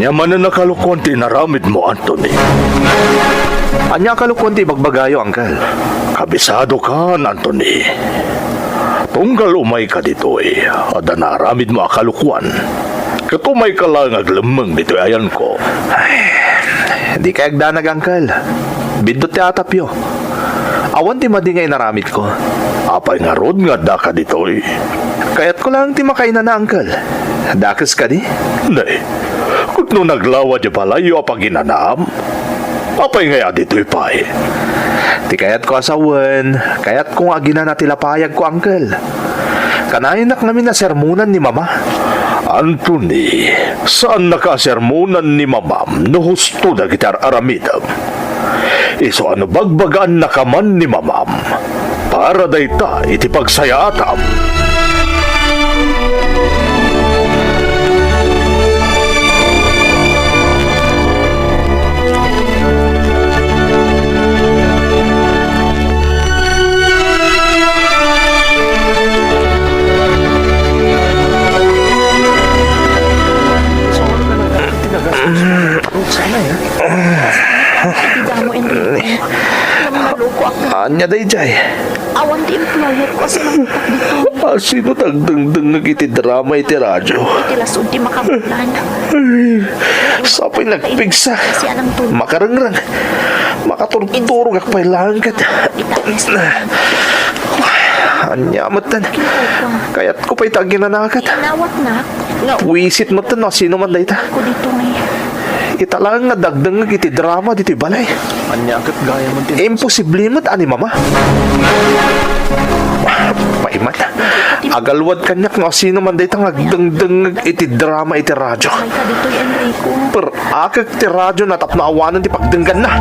anyaman na nakalukon ti naramid mo, Anthony. Anya kalukon ti bagbagayo, Uncle. Kabisado ka, Anthony. Tunggal umay ka dito ada naramid mo akalukwan. Katumay ka lang aglamang dito ayan ko. Di ka agdanag, Uncle. Bindot ti atapyo. Awan ti madingay naramid ko. Apay nga rod nga da ka dito Kaya't ko lang ti makainan na, Uncle. Dakas ka di? Nay, kung nung naglawa di palayo apag ginanam, apay nga dito ipay. Ti kayat ko asawan, kayat kong agina na tilapayag ko, Uncle. Kanayinak namin na sermunan ni Mama. Anthony, saan nakasermonan ni Mamam no husto na gitar aramidam? Iso ano bagbagaan na kaman ni Mamam para dayta iti pagsayaatam. Anya day jay. Awan ti employer ko kasi nangutak dito. Sino tagdengdeng nagiti drama iti radyo? Tilasod ti makabulan. Sapay nagpigsa. Si anang tulog. Makarangrang. Makaturog-turog akpay langkat. Itanes. Anya matan. Kaya't ko pa'y taginanakat. Inawat na. Nga Wisit matan no sino man dayta. ko dito ngayon. Italang nga dagdeng iti drama diti balay. Anya kat gaya mo din. Imposible mat ani Mama. Paimat. Agalwad kanyak no sino man dayta nga dagdeng iti drama iti radyo. May ka dito yung Enrico. Per akag ti radyo natap na awanan ti pagdenggan na.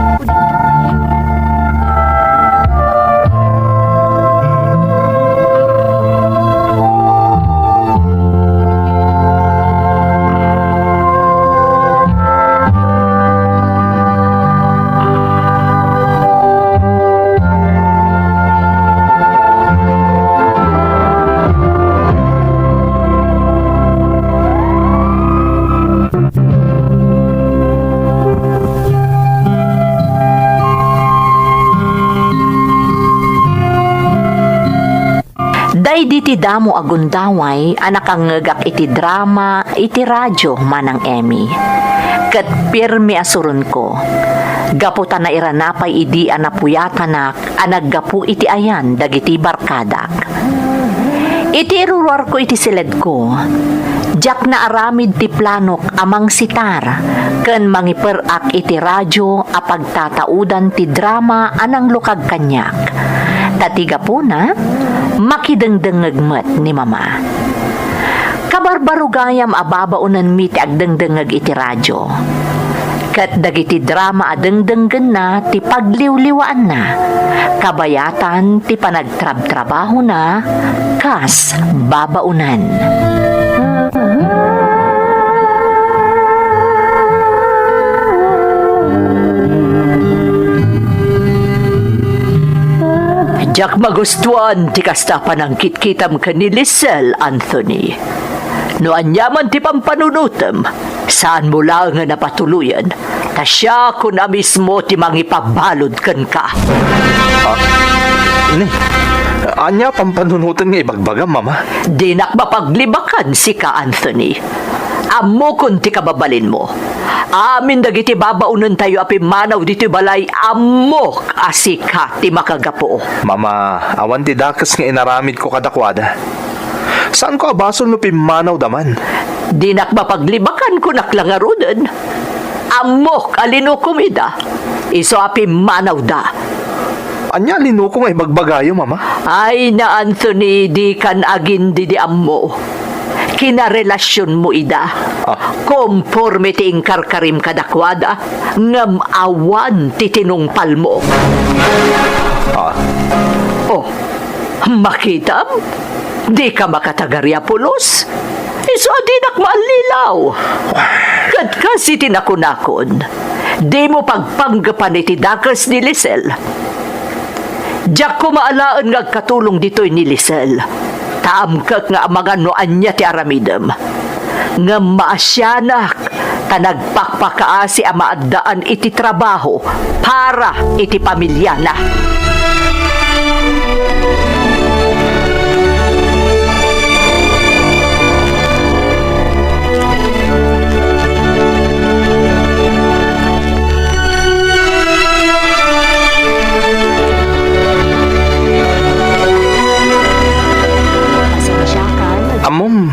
Day diti damo agundaway anak ang ngagak iti drama iti radyo manang Emmy. Kat pirmi asurun ko. Gaputan na iranapay idi anapuyatanak anaggapu iti ayan dagiti barkadak. Iti iruruar ko iti silid ko. Jak na aramid ti planok amang sitar ken mangiperak iti radyo apagtataudan ti drama anang lukag kanyak. Tatiga po na, makidengdengeg ni Mama. Kabarbarugayam ababaunan mi ti agdengdengeg iti radyo. Kat dagiti drama adengdenggen na ti pagliwliwaan na. Kabayatan ti panagtrab-trabaho na, kas babaunan. Jak magustuhan ti kastapan ang kitkitam ka ni Lisel, Anthony. No anyaman ti pampanunutem, saan mo lang nga napatuluyan, Tasya ko na mismo ti mangipabalod ken ka. Ni, anya pampanunutan nga ibagbagam, mama. Di nakmapaglibakan si ka, Anthony. Amo kun ti kababalin mo. Amin dagiti babaunan tayo api manaw dito balay amok asika ti makagapo. Mama, awan ti dakas nga inaramid ko kadakwada. Saan ko abasol no pimanaw daman? Di nakmapaglibakan ko naklangarudan. Amok alino kumida. Iso api manaw da. Anya linuko nga ibagbagayo, mama. Ay na Anthony, di kan agin di ammo. Kinarelasyon mo ida. Konforme ti ingkarkarim kadakwada, ngam awan ti tinungpal mo. Oh, makitam? Di ka makatagarya pulos? Iso adinak maalilaw. Kat kasi tinakunakon, di mo pagpanggapan iti dakas ni Lisel. Diyak ko maalaan nga katulong dito'y ni Lisel. Taamkak nga mga noan niya ti aramidem. Nga maasyanak, tanagpakpakaasi ang maadaan iti trabaho para iti pamilya na. Amom,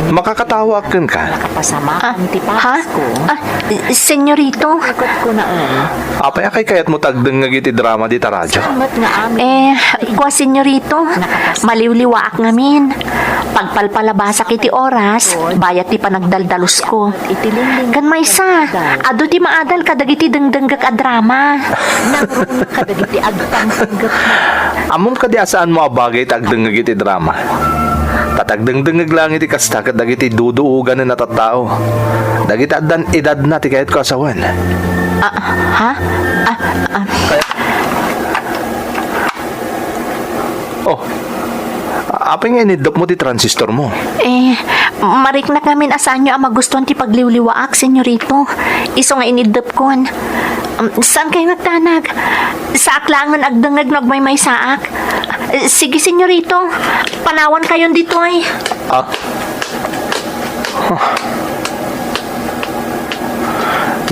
makakatawa ken ka. Pasamaan ti papas ko. Senyorito. Ko na Apay akay kayat mo tagdeng nga giti drama di taradyo. Kwa senyorito, maliwliwaak ngamin. Pagpalpalabasa kiti oras, bayat ti panagdaldalos ko. Kan maysa, ado ti maadal kadagiti dengdenggak a drama. kadagiti agtang sanggap mo. Amom kadi asaan mo abagay tagdeng nga giti drama. Tatagdeng-dengeg lang iti kasta kat dagiti duduugan na natatao. Dagiti addan edad na ti kayat ko asawan. Ha? Oh, apay nga inidop mo ti transistor mo. Marik na kamin asaan nyo ang magustuhan ti pagliwliwaak, senyorito. Iso nga inidop kon. Saan kayo nagtanag? Sa aklangan agdangag nagmay saak. Sige, senyorito. Panawan kayon dito ay.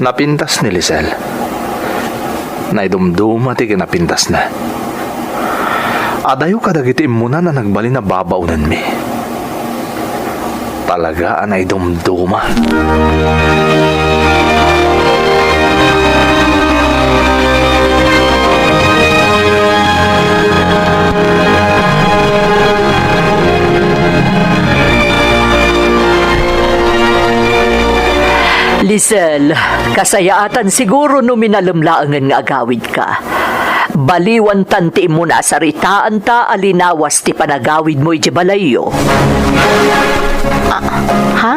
Napintas ni Lisel. Naidumduma ti kinapintas na. Adayo kadagiti muna na nagbali na babaunan mi. Talaga anay dumduma. Lisel, kasayaatan siguro no minalamlaangan nga agawid ka. Baliwan tanti mo na saritaan ta alinawas ti panagawid mo iti balayo. Ha?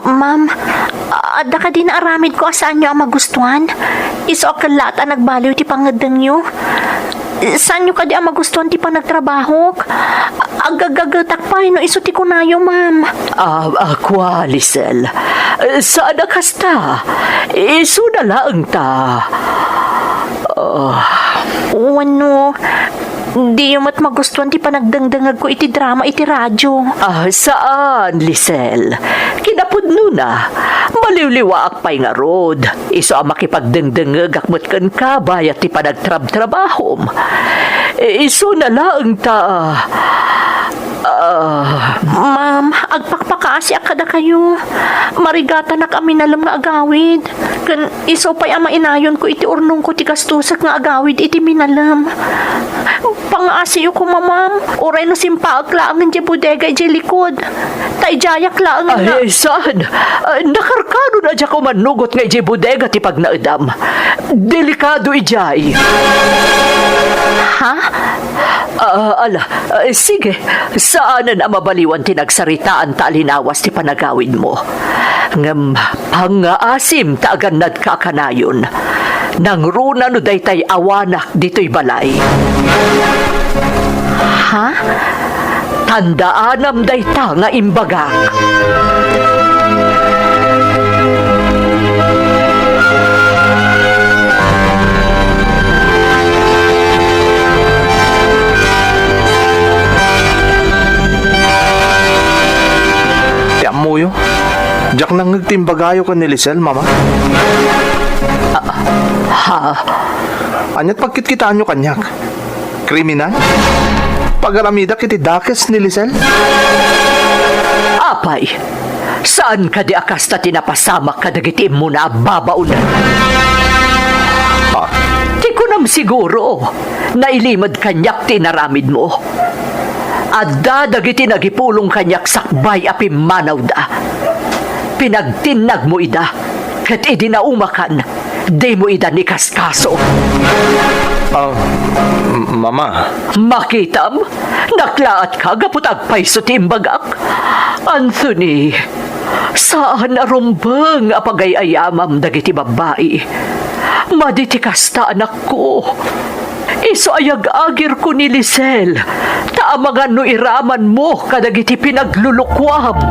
Ma'am, ada ka din aramid ko asaan nyo ang magustuhan? Iso akalat ang nagbaliw ti pangadang nyo? Saan nyo ka di ang magustuhan ti panagtrabaho? Agagagatak pa, no iso ti kunayo, ma'am. Aqua, Lisel. Saan kasta? Iso na lang ta. Ano? Di yung mat magustuhan ti panagdangdangag ko iti drama iti radyo. Saan, Lisel? Kinapudno na. Maliwliwaak pa'y nga rod. Iso ang makipagdangdangag akmat kan ka bayat ti panagtrab-trabahom. Iso na lang ta. Ma'am, agpakpakaasi akada kayo. Marigata na kami nalam nga agawid. Kan iso pa'y ama inayon ko iti urnong ko ti kastusak nga agawid iti minalam. Pangaasiyo ko, ma'am. Uray no simpaag laangan di bodega di likod. Tay jayak laangan na. Ay, saan? Nakarkado na dya ko manugot nga di bodega ti pagnaedam. Delikado ijay. Ha? Sige. Saanan ang mabaliwan tinagsaritaan ta alinawas ti panagawid mo? Ngam pangaasim ta aganad ka kanayon. Nang runa no daytay awanak dito'y balay. Ha? Tandaanam dayta nga imbagak. Puyo? Diyak nang nagtimbagayo ka ni Lisel, mama? Ha? Anyat pagkitkitaan nyo kanyak? Kriminal? Pagaramida kiti dakes ni Lisel? Apay, saan ka di akas na tinapasamak ka dagitim mo na babaunan? Di ko nam siguro na ilimad kanyak tinaramid mo. At dadagiti nagipulong kanyak sakbay api manaw da. Pinagtinag mo ida, kat idinaumakan, di mo ida ni kaskaso. Mama. Makitam, naklaat ka gapot agpay sa timbagak. Anthony, saan arumbang apagayayamam dagiti babae? Maditikas ta anak ko. Iso ayag-agir ko ni Lisel, taamangan no iraman mo kadagiti pinaglulukwam.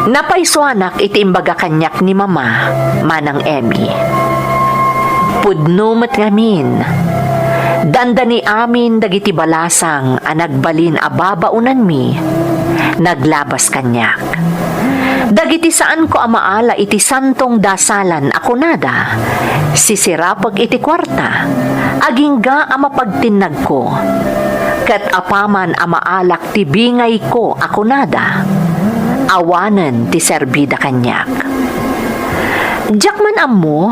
Napaisuanak iti imbaga kanyak ni mama, manang Emmy. Pudnumet ngamin. Dandani amin dagiti balasang anagbalin ababaunan mi. Naglabas kanyak. Dagiti saan ko amaala iti santong dasalan ako nada. Sisirapag iti kwarta. Agingga amapagtinag ko. Kat apaman amaalak ti bingay ko ako nada. Awanan ti serbida kanyak. Jakman ammo,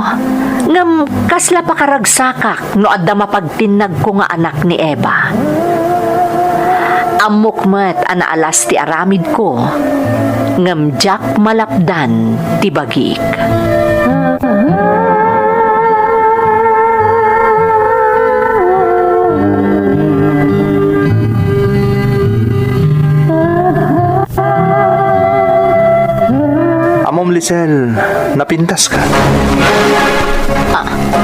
ngam kasla pa karagsakak no adda mapagtinag ko nga anak ni Eva. Amokmat anaalas ti aramid ko, ngam jak malapdan ti bagik. Amom Lisel, napintas ka.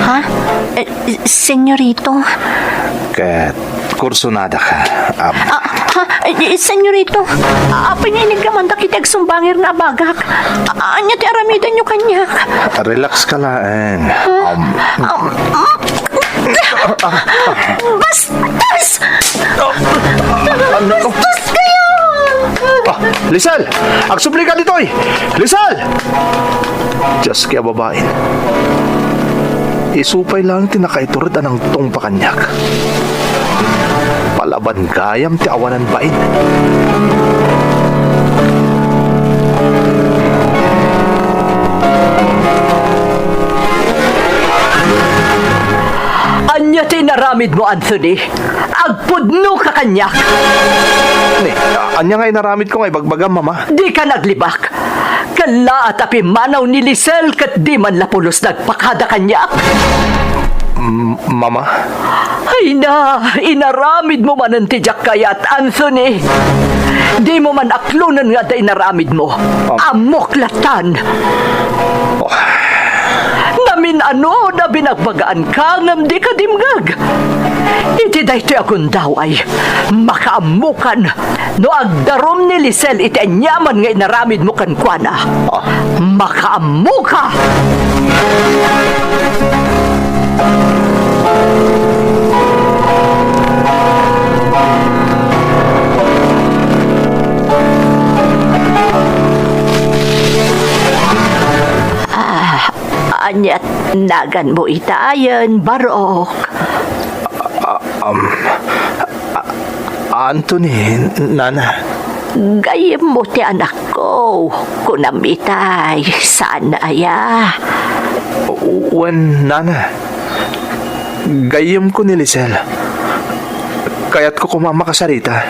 Ha? Senyorito? Kat kursunada ka. Senyorito, pininig naman dakitag sumbangir na bagak. Anya ti aramidan nyo kanyak. Relax ka lang. Bastos! Bastos kayo! Lisel! Agsupli ka ditoy! Lisel! Diyos kaya babae. Isupay lang tinakaiturad anang tong pakanyak. Palaban gayam ti awanan bain. Anya tinaramid mo, Anthony. Agpudno ka kanyak. Anya nga inaramid ko nga ibagbagam, mama. Di ka naglibak. Kala at api manaw ni Lisel kat di man lapulos nagpakada kanyak. Mama? Ay na, inaramid mo man ang tijak kayat, Anthony. Di mo man aklunan nga da inaramid mo. Amoklatan. Namin ano na binagbagaan ka ngam di ka dimgag. Iti daytoy akong daw ay makaamukan no agdarom ni Lisel iti anyaman nga inaramid mo kan kuana. Makaamuka! Anyat nagan mo itayan, Barok. Anthony, nana. Gayem mo ti anak ko, kunamitay, sana aya. Wen, nana. Gayem ko ni Lisel. Kaya't ko kumama kasarita.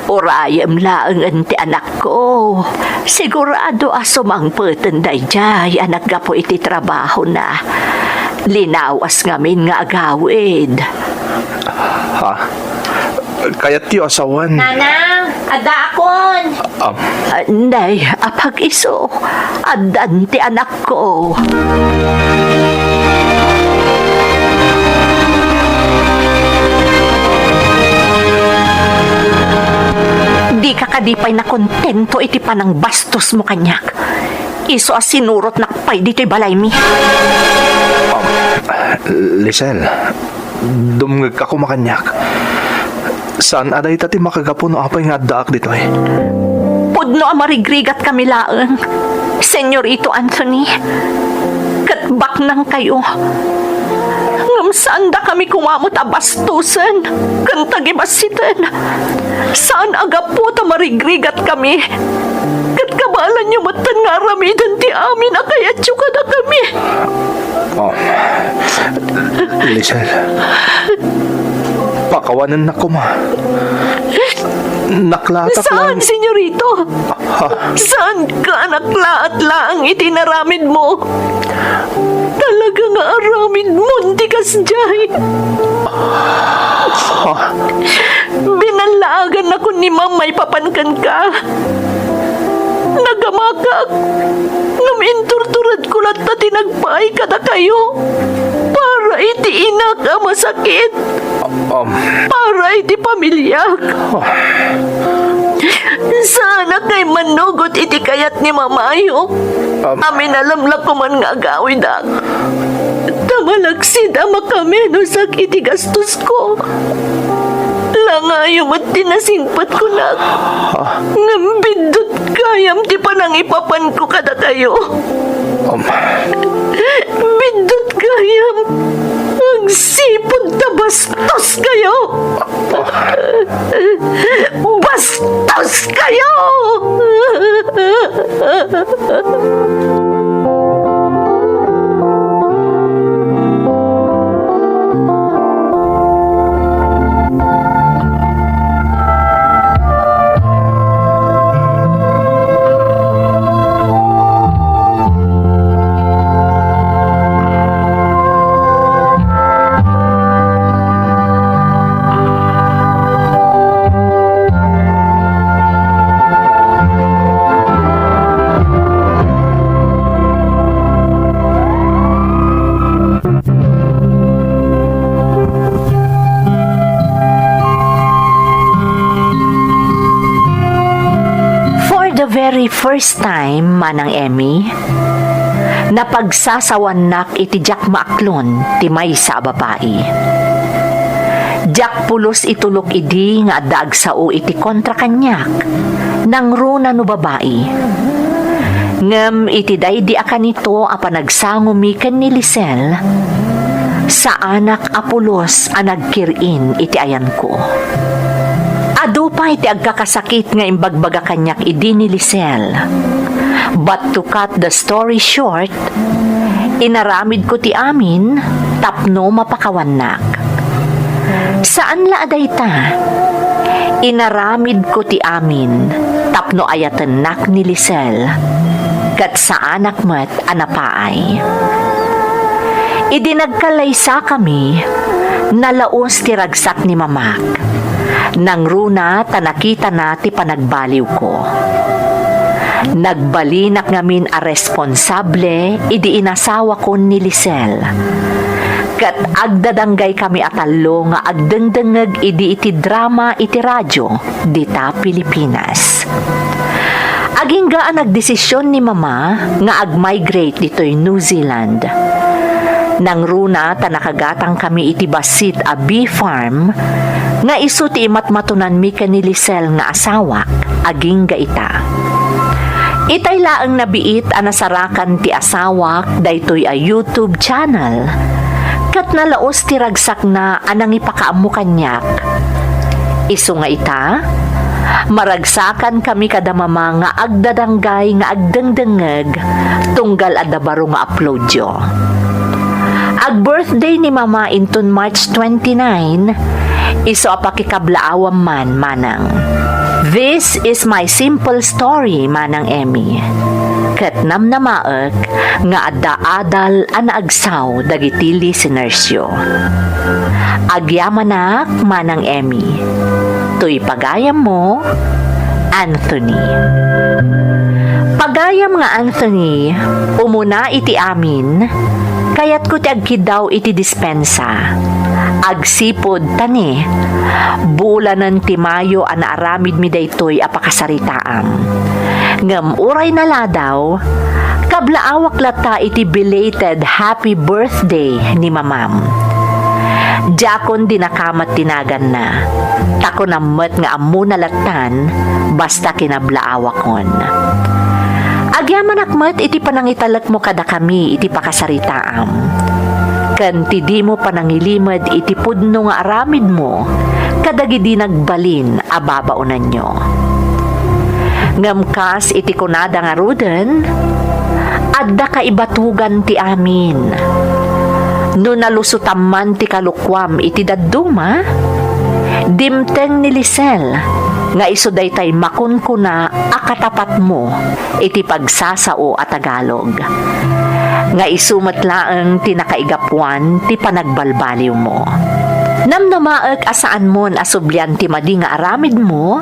Urayam laang ti anak ko. Sigurado asumang petenday jay anak gapo iti trabaho na. Linawas ngamin nga agawid. Ha? Kayat yu asawan. Nanang, ada akon. Nay, apag iso. Adan ti anak ko. Di ka kadipay na kontento iti panang bastos mo kanyak. Iso as sinurot nakpay dito'y balay mi. Lisel, dumngag ako makanyak. Saan aday tati makagapo no apay nga daak dito eh? Pudno amarigrigat kami laeng. Senyorito Anthony, katbak nang kayo. Ngam saan da kami kumamot abastusan, kantagibasitan. Saan agapo ta marigrigat kami? Katkabalan niyo matan nga ramidan ti amin akayat ka na kami. Lisel, pakawanan na ko ma. Naklatak Saan, lang. senyorito? Saan ka naklaat lang itinaramid mo? Talaga nga aramid mo, hindi kasjay. Binalagan ako ni mamay papankan ka. Nagamakak. Naminturturad ko lahat na tinagpay ka na kayo. Para iti inak ang masakit. Para iti pamilyak. Sana kay manugot iti kayat ni mamayo. Amin alam lang ko man nga agawin na. Tamalagsid ama kami no sakit iti gastos ko. Langayo mo't tinasingpat ko na. Ngambindot kayam ti panang ipapan ko kada kayo. Bindot kayam. Ang sipod na bastos kayo. Bastos kayo! Very first time, Manang Emmy, napagsasawanak iti jak maaklon ti may sa babae. Jak pulos itulok idi nga daag sao iti kontra kanyak nang runa no babae. Ngem iti daydi akan ito a panagsangumiken ni Lisel sa anak apulos a nagkirin iti ayan ko. Ado pa iti agkakasakit nga imbagbaga kanyak idi ni Lisel. But to cut the story short, inaramid ko ti amin tapno mapakawanak. Saan la aday ta? Inaramid ko ti amin tapno ayatenak ni Lisel kat sa anak met anapaay. Idi nagkalaysa kami nalaos ti ragsak ni mamak. Nang runa tanakita na ti panagbaliw ko. Nagbalinak ngamin a responsable idi inasawa ko ni Lisel. Kat agdadanggay kami atalo nga agdengdengeg idi iti drama iti radyo dita Pilipinas. Aging gaan nagdesisyon ni mama nga ag-migrate dito'y New Zealand. Nang runa tanakagatang kami iti basit a bee farm nga isu ti imatmatunan mi ken ni Lisel nga asawa aging gaita. Itay laeng nabiit a nasarakan ti asawak daytoy a YouTube channel kat nalaos ti ragsak na anang ipakaammo kanyak. Isu nga ita maragsakan kami kada mama nga agdadanggay nga agdengdengeg tunggal adda baro nga uploadyo. Ag birthday ni mama inton March 29, iso apakikablaawan man manang. This is my simple story, Manang Emmy. ket namnamaek nga adda-adal an agsaw dagiti listenersyo. Agyamanak manang Emmy. Tuy pagayam mo, Anthony. Pagayam nga Anthony, umuna iti amin, kayat ko ti agkidaw iti dispensa. Agsipod tani, bulanan ti Mayo an aramid mi daytoy apakasaritaam. Ngem uray nala daw, kablaawak lata iti belated happy birthday ni mamam. Jakon dinakamat tinagan na, tako namet nga amu nalatan, basta kinablaawakon. Agyaman akmat iti panangitalak mo kada kami iti pakasaritaam. Kan ti di mo panangilimad iti pudno nga aramid mo, kadagidi nagbalin ababaonan nyo. Ngamkas iti kunada nga ruden, adda kaibatugan ti amin. No nalusutamman ti kalukwam iti dadduma, dimteng ni Lisel, nga iso daytay makunkuna akatapat mo iti pagsasao a Tagalog. Nga isumatlaang tinakaigapuan ti panagbalbaliw mo. Namnamaek asaan mon asublyan ti madi nga aramid mo,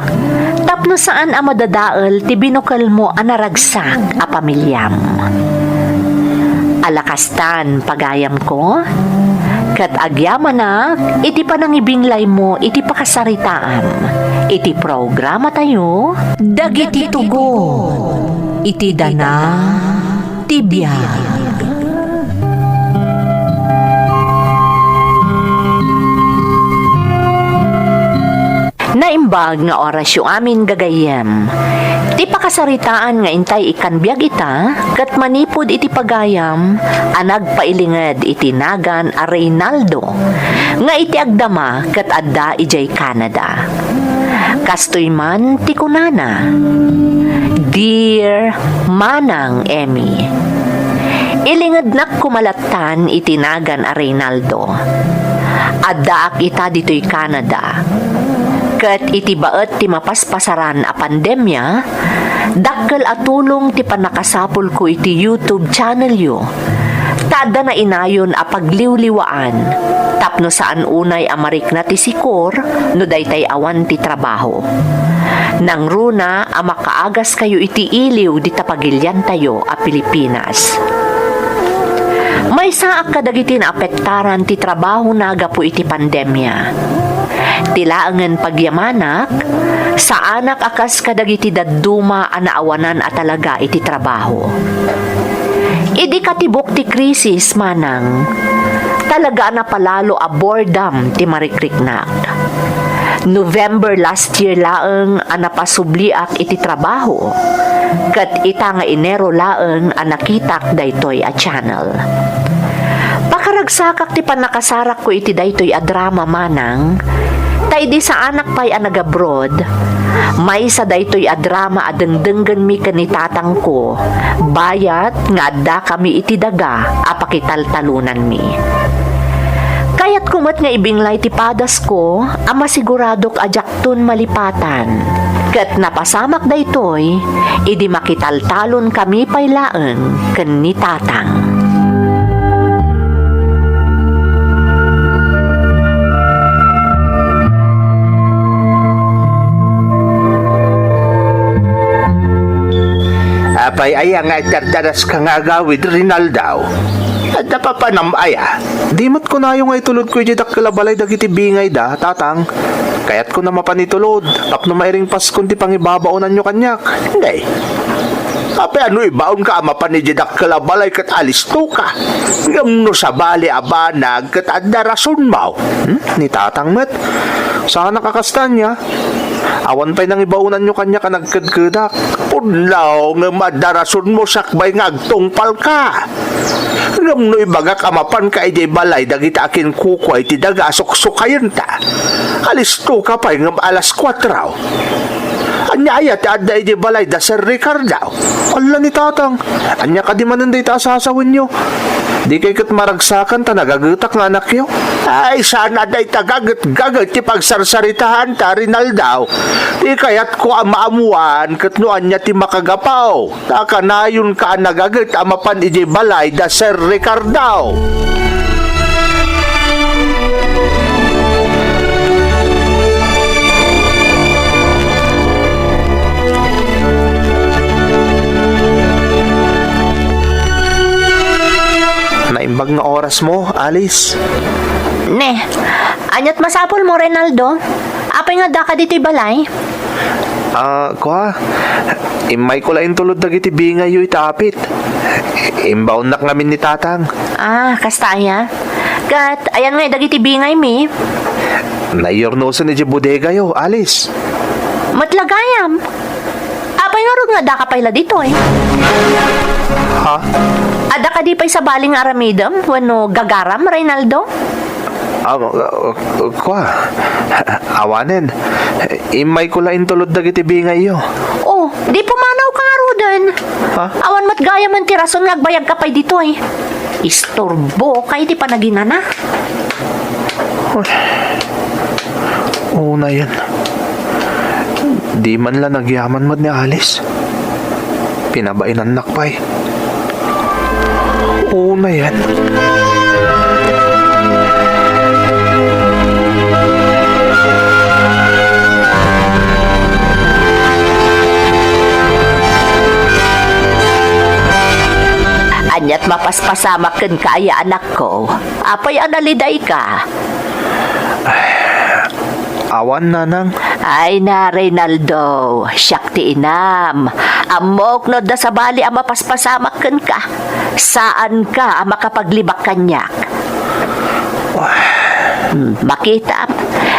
tapno saan a madadael ti binukal mo a naragsak a pamilyam. Alakastan pagayam ko, kat agyaman na iti panangibinglay mo iti pakasaritaam, iti programa tayo, dagiti tugon, iti dana, tibiyag. Naimbag nga oras yung amin gagayem. Ti pakasaritaan nga intay ikanbiag ita, kat manipod iti pagayam, anag pailinged iti nagan a Reynaldo, nga iti agdama kat adda ijay Canada. Kastoy man ti kunana, Dear Manang Emmy, ilinged nak kumalatan iti nagan a Reynaldo. Adda ak ita dito'y Canada. Ket iti baet ti mapaspasaran a pandemya, dakkel a tulong ti panakasapol ko iti YouTube channel yo. Tada na inayon a pagliwliwaan, tapno saan unay amarik na ti sikor, no daytay awan ti trabaho. Nang runa a makaagas kayo iti iliw di tapagilyan tayo a Pilipinas. May saak kadagiti na apektaran ti trabaho naga po iti pandemya. Tilaangan pagyamanak, sa anak akas kadagiti dadduma anaawanan at talaga iti trabaho. Idi katibok ti krisis manang, talaga na palalo a boredom ti marikriknak. November last year laeng anapasubliak iti trabaho, kat ita nga Enero laeng anakitak daytoy a channel. Pakaragsakak ti panakasarak ko iti daytoy a drama manang, tay di sa anak pa'y anag-abroad, may sa daytoy a drama adengdenggan mi kanitatang ko, bayat nga adda kami iti daga apakitaltalunan mi. Kayat kumat nga ibinglay ti padas ko, ama siguradok ajakton malipatan. Kat napasamak daytoy, idi makitaltalon kami paylaeng ken ni tatang. Apay aya nga dardaras ka nga agawid, Rinaldaw. At napapanamaya. Dimot ko na yung nga itulod ko yung kalabalay dagiti bingay da, tatang. Kaya't ko na mapanitulod. Tapno mairing paskon ti pangibabaonan nyo kanyak. Hindi. Apay ano ibaon ka mapanijidak kalabalay kat alis to ka. Ngam no sa bali abanag kat adarason mo. Ni tatang met. Sana kakastan niya. Awan pa'y nang ibaunan nyo kanya ka nagkadkadak. Punlaw nga madarason mo sakbay nga agtungpal ka. Ngam no ibaga kamapan ka ijay balay dagita akin kukway ti dagasok-sukayan ta. Alis to ka pa'y ngam alas 4. Anya ti adda iti balay da Sir Ricardo. Ala ni tatang. Anya ka di mananday ta asasawin nyo. Di kay kat maragsakan ta nagagutak nga anak yo. Ay sana day tagagat-gagat ti pagsarsaritahan ta Rinaldo. Di kayat ko maamuan kat no anya ti makagapaw. Takanayon ka nagagat amapan iti balay da Sir Ricardo. Naimbag nga oras mo, Alice. Ne, anyat masapol mo, Renaldo. Apay nga da ka dito'y balay? Kwa, imay ko lain tulod dagiti bingay yu itapit. Imbaon nak ngamin ni tatang. Kastaya. Kat, ayan nga dagiti bingay mi. Nayornosan ni bodega yo, Alice. Matlagayam. Apay nga ron nga da ka payla dito eh. Ha? Ada ka di pa'y sa baling aramidam? Wano gagaram, Reynaldo? Kwa, awanen. Imay ko lain tulod dagiti bingay yo. Oh, di pumanaw ka nga rodan. Ha? Awan mat gaya man ti rason nagbayag ka pa'y dito eh. Istorbo kay di pa naginana. Oo na yan. Di man lang nagyaman mo ni Alice. Pinabainan nakpay. Oo na yan. Anyat mapaspasamak ken kaya anak ko. Apay analiday ka. Awan nanang. Ay na, Reynaldo. Siyak ti inam. Amok no da sa bali ang mapaspasamak ken ka. Saan ka ang makapaglibak kanyak? Makita,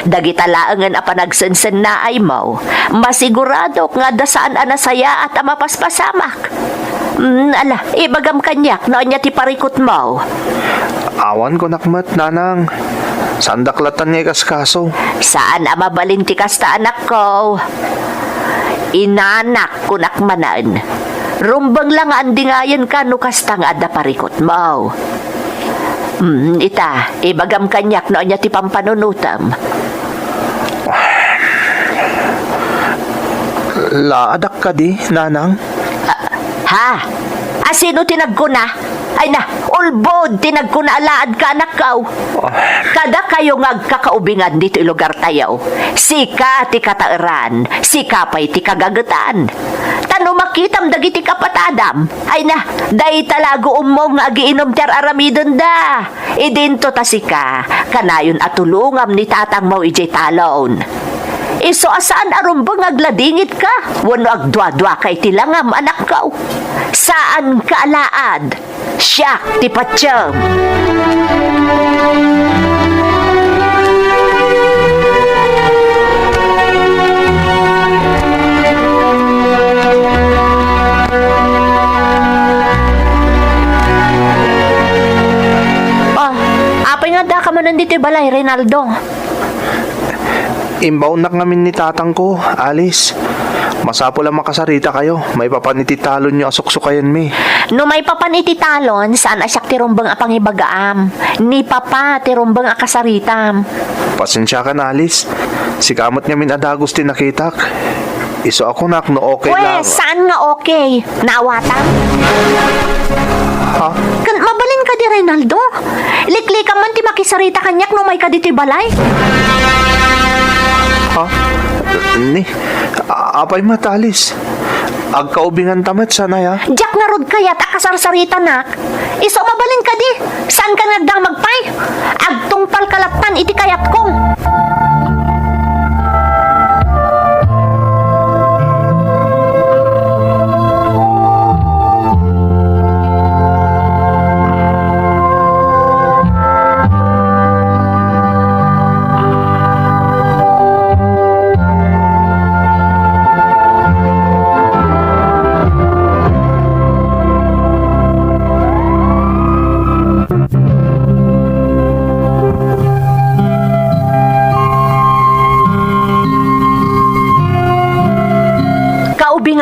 dagita laangan a panagsensen na ay mo. Masigurado nga da saan anasaya at ang mapaspasamak. Ala, ibagam kanyak no anya ti parikot mo. Awan ko nakmat nanang. Sandaklatan niya kaskaso. Saan ang mabalinti kasta anak ko? Inanak ko nakmanan. Rumbang lang ang dingayan ka no kasta nga adda parikot mo. Ita, ibagam kanyak no anya ti pampanunutam. Laadak ka di, nanang? Ha? Asino tinagkuna? Ay na, ulbod, tinagkuna alaad ka anak kaw. Kada kayo ngagkakaubingan dito ilugar tayo. Sika ti katairan, sika pa'y ti kagagatan. Tano makitam dagiti kapatadam. Ay na, day talago umong agiinom ter aramidon da. Idinto ta sika, kanayon atulungam ni tatang mo ijay talon. Iso asaan arumbang agladingit ka? Wano agdwa-dwa kay tilangam anak ka. Saan ka alaad? Siyak ti patyam. Apay nga da ka man nandito balay, Reynaldo. Imbaw nak ngamin ni tatang ko, Alice. Masapo lang makasarita kayo. May papanititalon nyo asuksukayan mi. No may papanititalon, saan asyak tirumbang apangibagaam. Ni papa tirumbang akasaritam. Pasensya ka na, Alice. Si kamot ngamin adagos tinakitak. Iso ako nak no okay lang. Saan nga okay? Naawatan? Ha? Mabalin ka di, Reynaldo. Liklikan man ti makisarita kanyak no may kaditi balay. Ha? Ni, apay matalis. Agkaubingan tamat sana ya. Jack nga rod kayat akasarsarita nak. Iso mabalin ka di. Saan ka nagdang magpay? Agtungpal kalaptan iti kayat ko.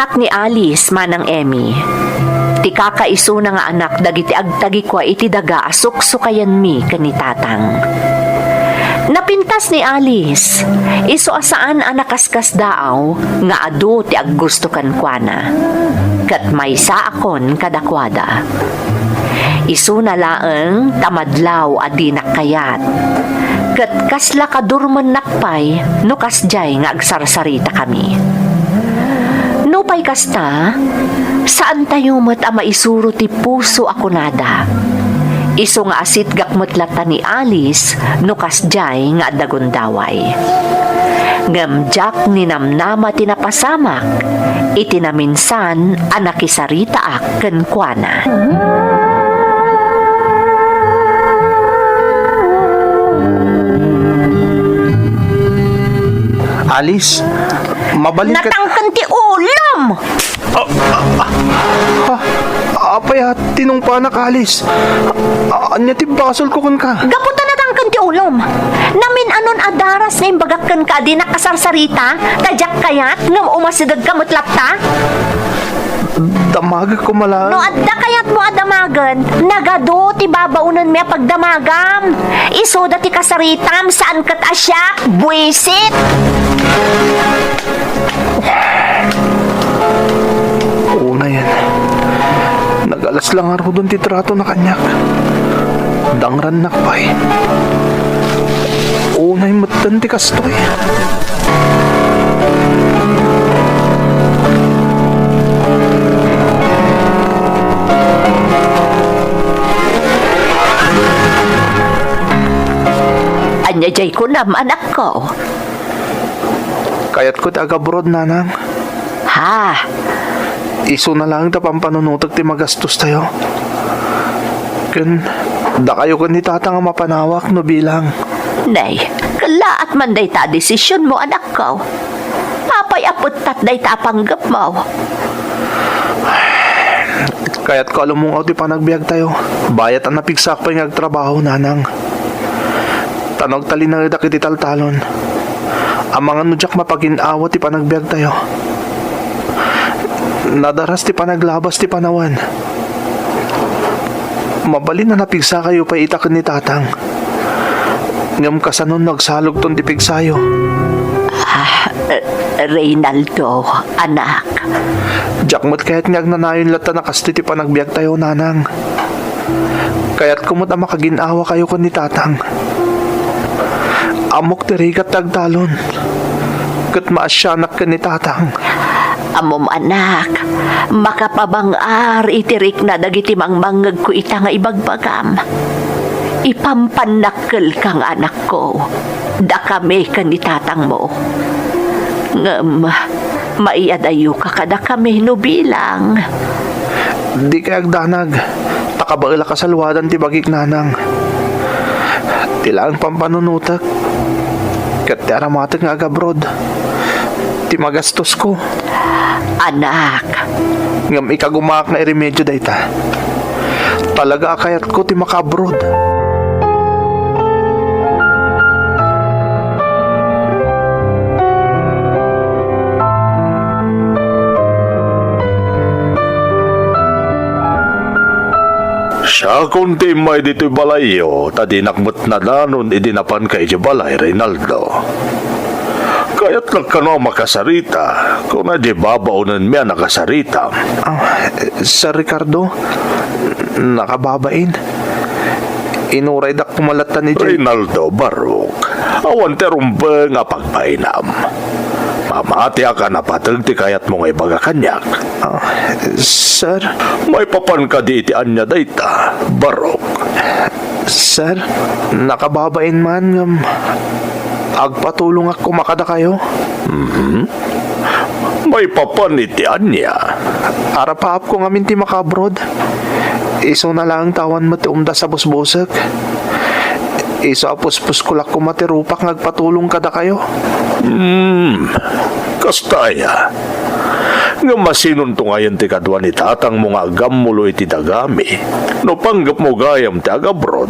Anak ni Alice manang Emmy. Ti kakaiso na nga anak dagiti agtagi kwa iti daga asuk-sukayan mi kani tatang. Napintas ni Alice, iso asaan anakaskas daaw nga adu ti aggusto kan kuana. Kat may sa akon kadakwada. Isu na laeng tamadlaw adi nakayat. Kat kasla kadurman nakpay no kasjay nga agsarsarita kami. No pay kasta, saan tayo mat ama isuro ti puso ako nada. Iso nga asit gakmutlata ni Alice no kasjay nga dagundaway. Ngamjak ni namnama tinapasamak, itinaminsan anakisarita ak ken kuana. Alice, mabalin ka... Natangkan ti ulam! Apay ha, tinungpa na ka, Alice. Anya ti basol ko kun ka. Gaputa natangkan ti ulam! Namin anon adaras na imbagakkan ka di nakasarsarita, tadyak kayat, ngam umasidag kamot lapta? Damaga ko mala. No adda kayat mo adamagan, nagado ti babaunan miya pagdamagam. Iso dati kasaritam saan kat asyak, buwisit! Una yan. Nagalas lang araw doon titrato na kanyak. Dangran nakpay. Unay matan ti kastoy. Anya jay ko nam anak ko. Kayat ko ti agabrod, nanang. Ha? Iso na lang ta pampanunutag ti magastos tayo. Ken, da kayo kan ni tata nga mapanawak no bilang. Nay, kalaat man day ta desisyon mo anak ko. Papay apot tat day ta panggap mo. Kaya't ko alam mong ti panagbiag tayo. Bayat ang napigsak pa yung agtrabaho, nanang. Tanog tali na ida kiti taltalon. Ang mga nudyak mapaginawa ti panagbiag tayo. Nadaras ti panaglabas ti panawan. Mabalin na napigsa kayo pa itakan ni tatang. Ngam kasanon nagsalog ton ti pigsayo. Reynaldo, anak. Jakmot kaya't ngag nanayon lata na kasti ti panagbiag tayo, nanang. Kaya't kumot ang makaginawa kayo kon ni tatang. Amok ti rigat tagtalon. Kat maasyanak ka ni tatang. Amom anak, makapabangar itirik na dagiti mangmangag ko ita nga ibagbagam. Ipampanakkel kang anak ko. Da kami kan itatang mo. Ngam, maiadayo ka kada kami no bilang. Di kay agdanag. Takabaila kasalwadan ti bagik, nanang. Tilaan pampanunutak. Kat ti aramatek nga agabrod. Ti magastos ko. Anak, Ngam ikagumak na iremedyo dayta. Talaga kayat ko ti makabrod. Siya kunti may dito'y balayo, tadi nakmut na danon idinapan kay di balay, Reynaldo. Kaya't lang ka no makasarita, kung na di babaunan miya nakasarita. Sir Ricardo, nakababain. Inuray dak kumalatan ni Jay. Reynaldo Barok, awan terumpe nga pagpainam. Mamati ka na patag ti kayat mo nga ibaga kanyak. Sir, May papan ka di iti anya dayta, Barok. sir, nakababain man ngam. Agpatulong ako makada kayo. May papan iti anya. Arapaap ko ngamin ti makabrod. Iso na lang tawan mo ti umda sa busbusek. Iso apuspus kulak ko matirupak ngagpatulong kada kayo. Kastaya. Nga masinon to ngayon ti kadwa ni tatang mo nga agam mulo iti dagami. No panggap mo gayam ti agabrod.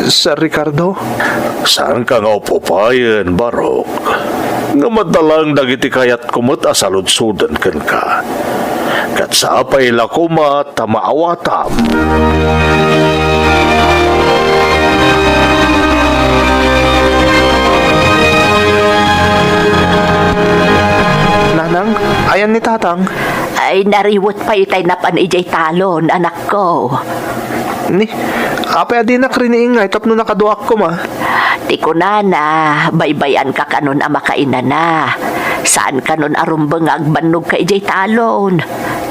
Sir Ricardo, Saan ka nga upupayan, Barok? nga madalang dagiti kayat kumot asaludsudan ken ka. Kat sa apay lakuma tamaawatam. Nanang, ayan ni tatang. Ay, nariwot pa itay na panijay talon, anak ko. Ni, apay adi nakriniingay tapno nakaduak ko ma. Di ko na, baybayan ka kanon ama kainan na. Saan kanon arumbang agbanog ka ijay talon?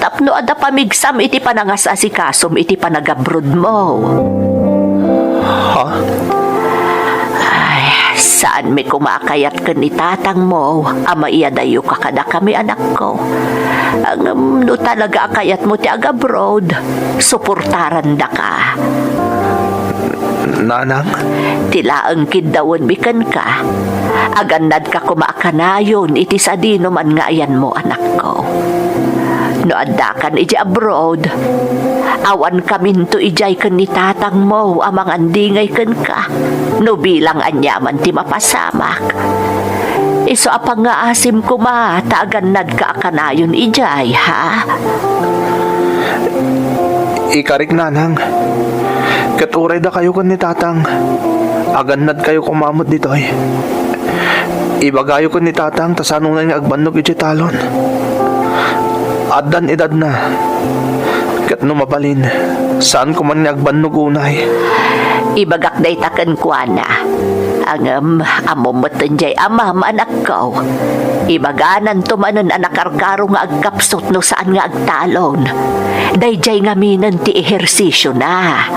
Tapno ada pamigsam iti panangasasikasom iti panagabrod mo. Ha? Ay, saan may kumakayat ka ni tatang mo? Ama iyadayo ka kada kami anak ko. Ang no talaga akayat mo ti agabrod, suportaran da ka. Nanang? Tilaang kidawon bikan ka. Agannad ka kumaakanayon iti sadino man nga ayan mo anak ko. No adda kan iti abroad, awan kaminto ijay kan ni tatang mo amang andingay kan ka. No bilang anyaman ti mapasamak. Iso apang nga asim ko ma, taagannad ka akanayon ijay ha? Ikarik nanang. Katuray da kayo kan ni tatang. Agannad kayo kumamot dito eh. Ibagayo ko ni tatang tasanong na nga agbanog iti talon. Addan edad na. Kat no mabalin, saan ko man nga agbanog unay. Ibagak day taken kwa na. Ang amumatan jay ama anak ko. Ibaganan tumanon anak arkaro nga agkapsot no saan nga agtalon. Day jay ngaminan ti ehersisyo na.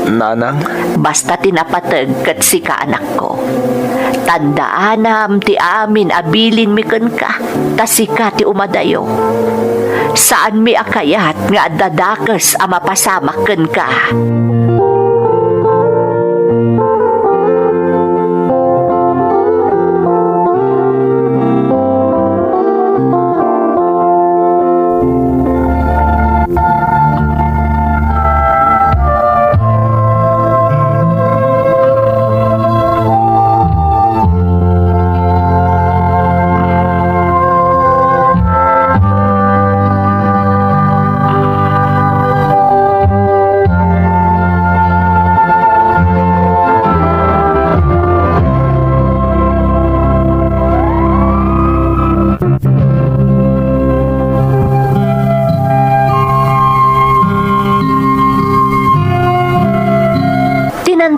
Nanang? Basta tinapatag kat si ka anak ko. Tandaanam ti amin abilin mi ken ka. Tasika ti umadayo. Saan mi akayat nga dadakes a mapasamak ken ka.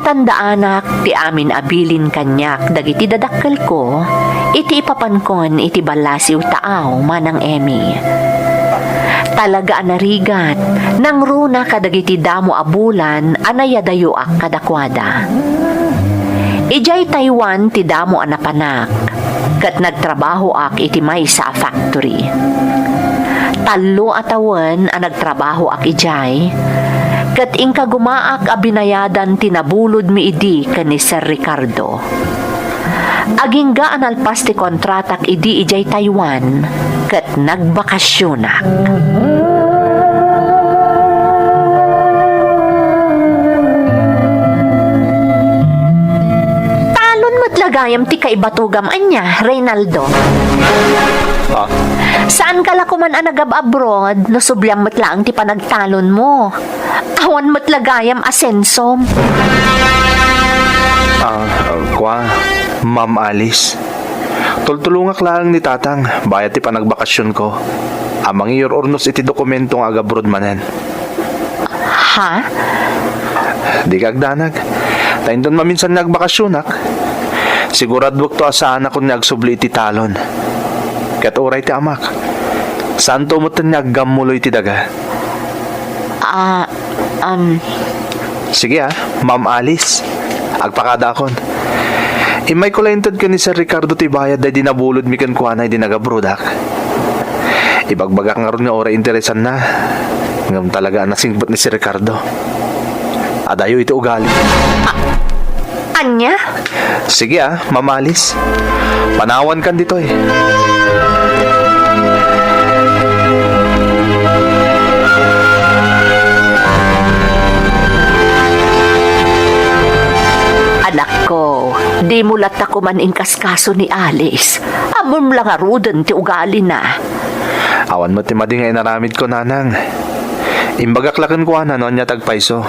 Tandaanak ti amin abilin kanyak dagiti dadakkel ko iti ipapankon iti balasiw taaw manang Emi. Talaga anarigat nang runa kadagiti damo abulan anayadayoak kadakwada. Ijay Taiwan ti damo anapanak kat nagtrabaho ak iti maysa a factory. Talo atawan ang nagtrabaho ak ijay kat ingka gumaak a binayadan tinabulod mi idi ken ni Sir Ricardo. Agingga analpas ti kontratak idi ijay Taiwan ket nagbakasyonak. Talon matlagayam ti kaibatugam anya, Reynaldo. Saan ka lakuman ang nagab-abroad no subyang matlaang ti panagtalon mo? Awan matlagayam asensom. Ma'am Alice. Tultulungak lang ni tatang, bayat ti panagbakasyon ko. Amang iyor ornos iti dokumentong agabroad manen. Ha? Di kagdanag. Tayo doon maminsan nagbakasyonak. Siguradwag to asaan ako nagsubli iti talon. Kat oray ti amak. Saan to mo naggamuloy ti daga? Sige Ma'am Alice. Agpakada akon. Imay ko laintad ka ni Sir Ricardo ti bayad ay dinabulod mi kan kuanay di nagabrodak. Ibagbagak nga ron nga oray interesan na. Ngam talaga nasingbat ni Sir Ricardo. Adayo iti ugali. Anya? Sige Ma'am Alice. Panawan kan dito eh. Anak ko, Di mulat ako man inkaskaso ni Alice. Amon lang arudan ti ugali na. Awan mo ti madi nga inaramid ko, nanang. Imbagaklakan ko ano niya tagpaiso.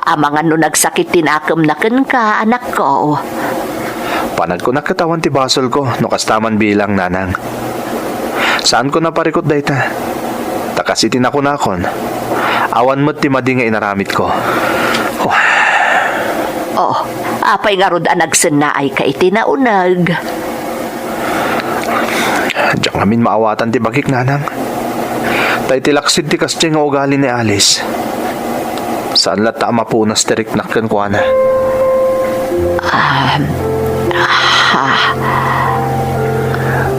Amangan no nagsakit tinakam na ka, anak ko. Panag ko nakatawan ti basol ko, no kastaman bilang, nanang. Saan ko naparikot dayta? Takas itinakunakon. Awan mo ti madi nga inaramid ko. Oh, apay nga rod anagsan na ay ka itinaunag. Diyan ngamin maawatan ti bagik, nanang. Tay tilaksid ti kasya nga ugali ni Alice. Saan lata mapunas tirik nakkan ko na?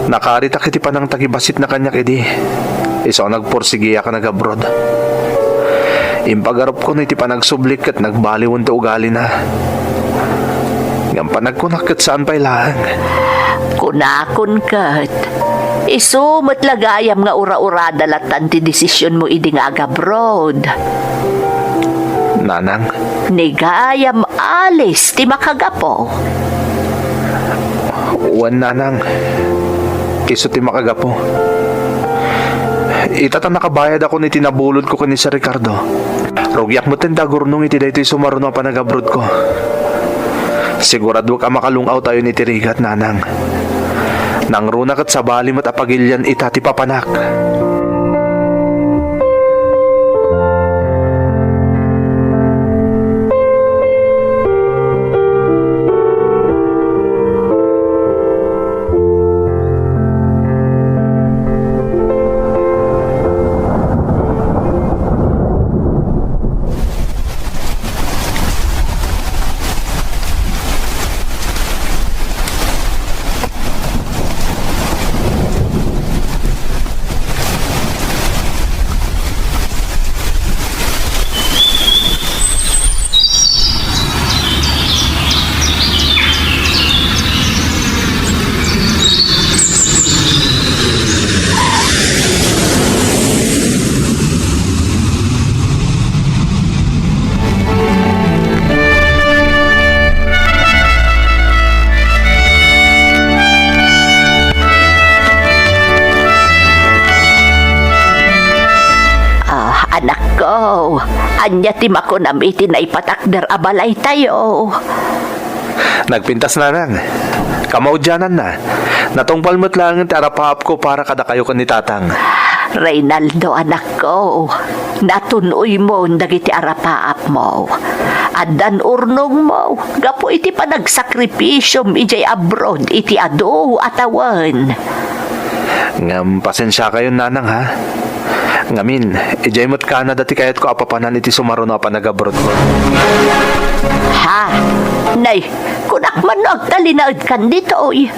Nakarita kiti pa ng tagibasit na kanya kidi. Isa nagporsigiya ka nag-abroad. Impagarap ko na iti pa nagsublik at nagbaliwon ti ugali na. Ngam panagkunakat saan pa'y lahang. Kunakon kat. Iso matlagayam nga ura-ura dalatan ti desisyon mo idi nga agabroad. Nanang, Nigayam Alice ti makagapo. uwan, nanang. Iso ti makagapo. Itata nakabayad ako ni tinabulod ko kani sa Ricardo. Rugyak mo tenda gurnong iti daytoy sumaruno pa nag-abroad ko. Sigurado ka makalungaw tayo ni Tirigat, nanang. Nang runak at sabali mat apagilyan itati papanak. Anak ko, anya ti makunam iti na ipatakder abalay tayo. Nagpintas, nanang. Kamaudyanan na. Natungpal mo't lang ang tarapahap ko para kada kayo kan ni tatang. Reynaldo, anak ko, natunoy mo dagiti arapaap mo. Adan urnong mo, gapo iti panagsakripisyom ijay abroad iti ado atawan. Ngam, pasensya kayo, nanang, ha? Ngamin, ijay mo't ka na dati kayat ko apapanan iti sumaruno pa nag-abroad ko. Ha? Nay, kunak man no agtalinaad kan dito, oy.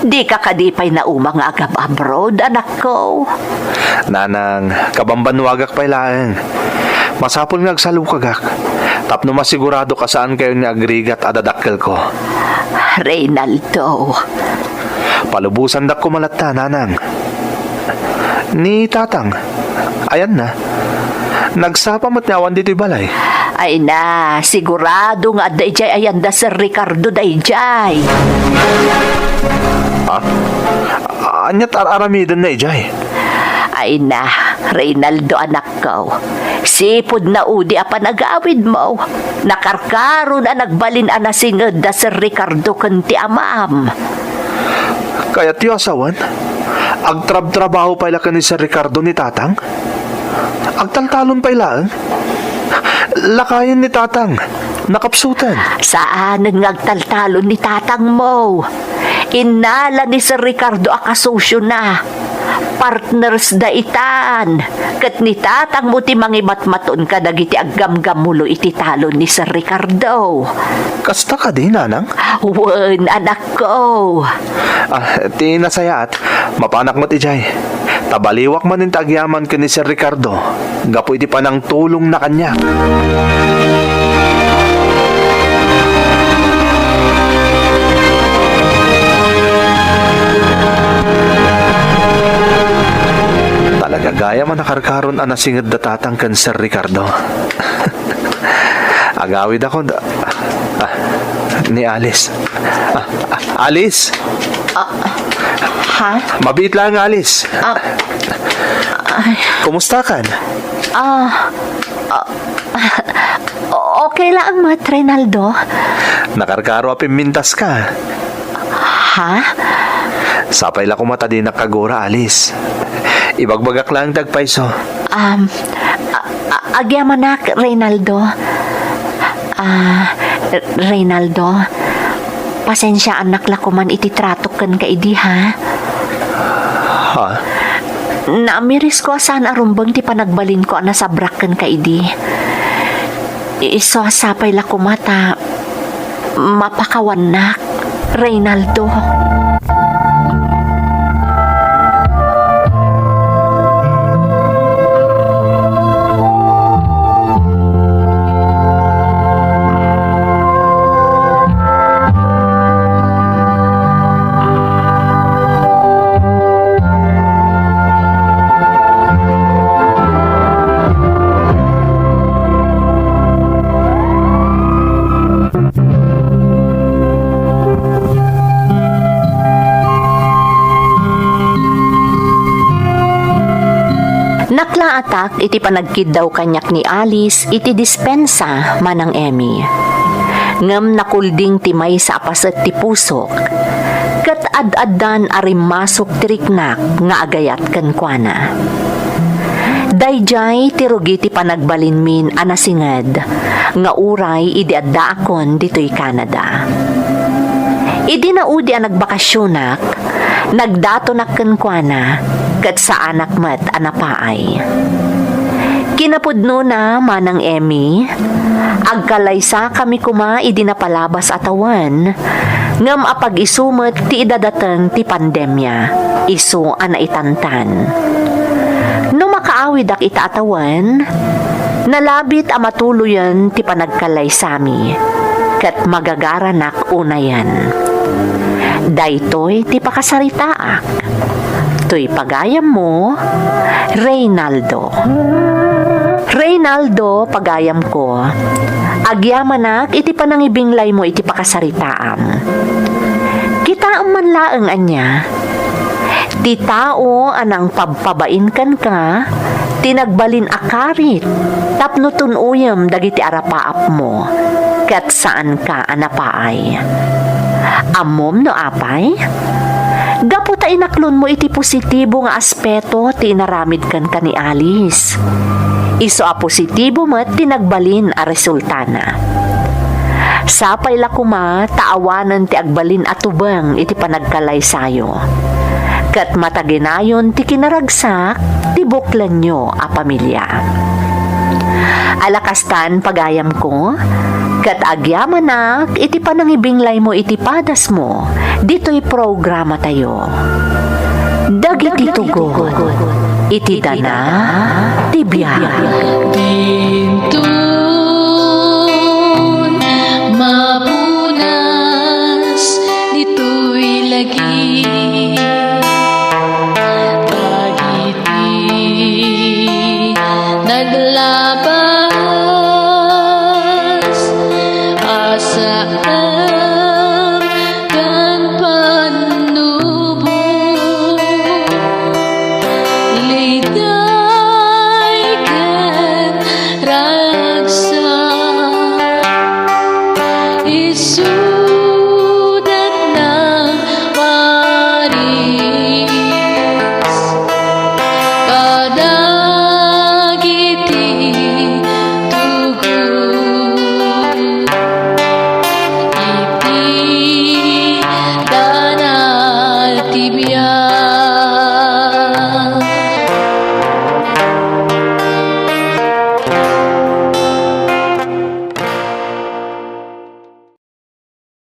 Di ka kadipay na umang agab abroad, anak ko. Nanang, kabambanwagak pa'y laeng. Masapol nga agsalukagak. Tapno masigurado ka saan kayo ni agrigat adadakkel ko. Reynaldo. Palubusan dak kumalata, nanang. Ni tatang, ayan na. Nagsapa mo't nawan dito'y balay. Ay na, sigurado nga dayjay ayan da Sir Ricardo dayjay. Ha? Anyat aramidon na ijay. Ay na, Reynaldo, anak ko. Sipod na udi apa nag-awid mo. Nakarkaro na nagbalin anasingad da Sir Ricardo kanti amam. Kaya tiyo asawan, agtrab-trabaho pa ila ni Sir Ricardo ni tatang? Agtaltalon pa ila? Lakayan ni tatang, nakapsutan. Saan ang ngagtaltalon ni tatang mo? Inala ni Sir Ricardo akasosyo na. Partners da itan. Kat ni tatang mo ti mangimatmaton ka dagiti aggamgamulo iti talon ni Sir Ricardo. Kasta ka din, nanang? Wen, anak ko. Ti nasayat, mapanak mo ti jay. Tabaliwak man yung tagyaman ka ni Sir Ricardo. Gapo iti pa ng tulong na kanya. Talaga gaya man nakarkaron anasingad datatang kan Sir Ricardo. Agawid ako ni Alice. Alice? Ha? Mabait lang, Alice. Kumusta ka? Okay lang, Mat Reynaldo. Nakarkaro apim mintas ka. Ha? Sapay la kumata din nakagura, Alice. Ibagbagak lang tagpaiso. Agyamanak, Reynaldo. Reynaldo, pasensya anak la ko man ititratok kan kaidi, ha? Ha? Naamiris ko saan arumbang ti panagbalin ko na sabrak kan kaidi. Iso sapay la ko mata mapakawanak, Reynaldo. Naklaatak iti panagkid daw kanyak ni Alice iti dispensa manang Emmy. Ngem nakulding timay sa apaset ti pusok. Kat ad-addan arim masok tiriknak nga agayat ken kuana. Dayjay tirugi ti panagbalin min anasinged nga uray idi adda akon ditoy Canada. Idi naudi ang nagbakasyonak, nagdato ken kuana kat sa anak mat anapaay. Kinapudno na manang Emmy, agkalaysa kami kuma idi napalabas atawan, ngam apag isumet ti idadatan ti pandemya, isu anaitantan. No makaawid ak itaatawan, nalabit a matuluyan ti panagkalaysami, kat magagaranak unayan. Daytoy ti pakasaritaak. To'y pagayam mo, Reynaldo. Reynaldo, pagayam ko, agyamanak iti panangibinglay mo iti pakasaritaam. Kitaam man laeng anya, ti tao anang pagpabain kan ka, tinagbalin akarit, tapno tunuyam dagiti arapaap mo, kat saan ka anapaay. Amom no apay? Gapo ta inaklon mo iti positibo nga aspeto ti inaramid kan ni Alice. Iso a positibo met tinagbalin a resultana. Sapay la kuma taawanan ti agbalin atubang iti panagkalaysayo. Kat mataginayon ti kinaragsak ti buklan nyo a pamilya. Alakastan pagayam ko, kat agyamanak iti panangibinglay mo iti padas mo, dito'y programa tayo. Dagiti tugon, iti dana, ti biyak.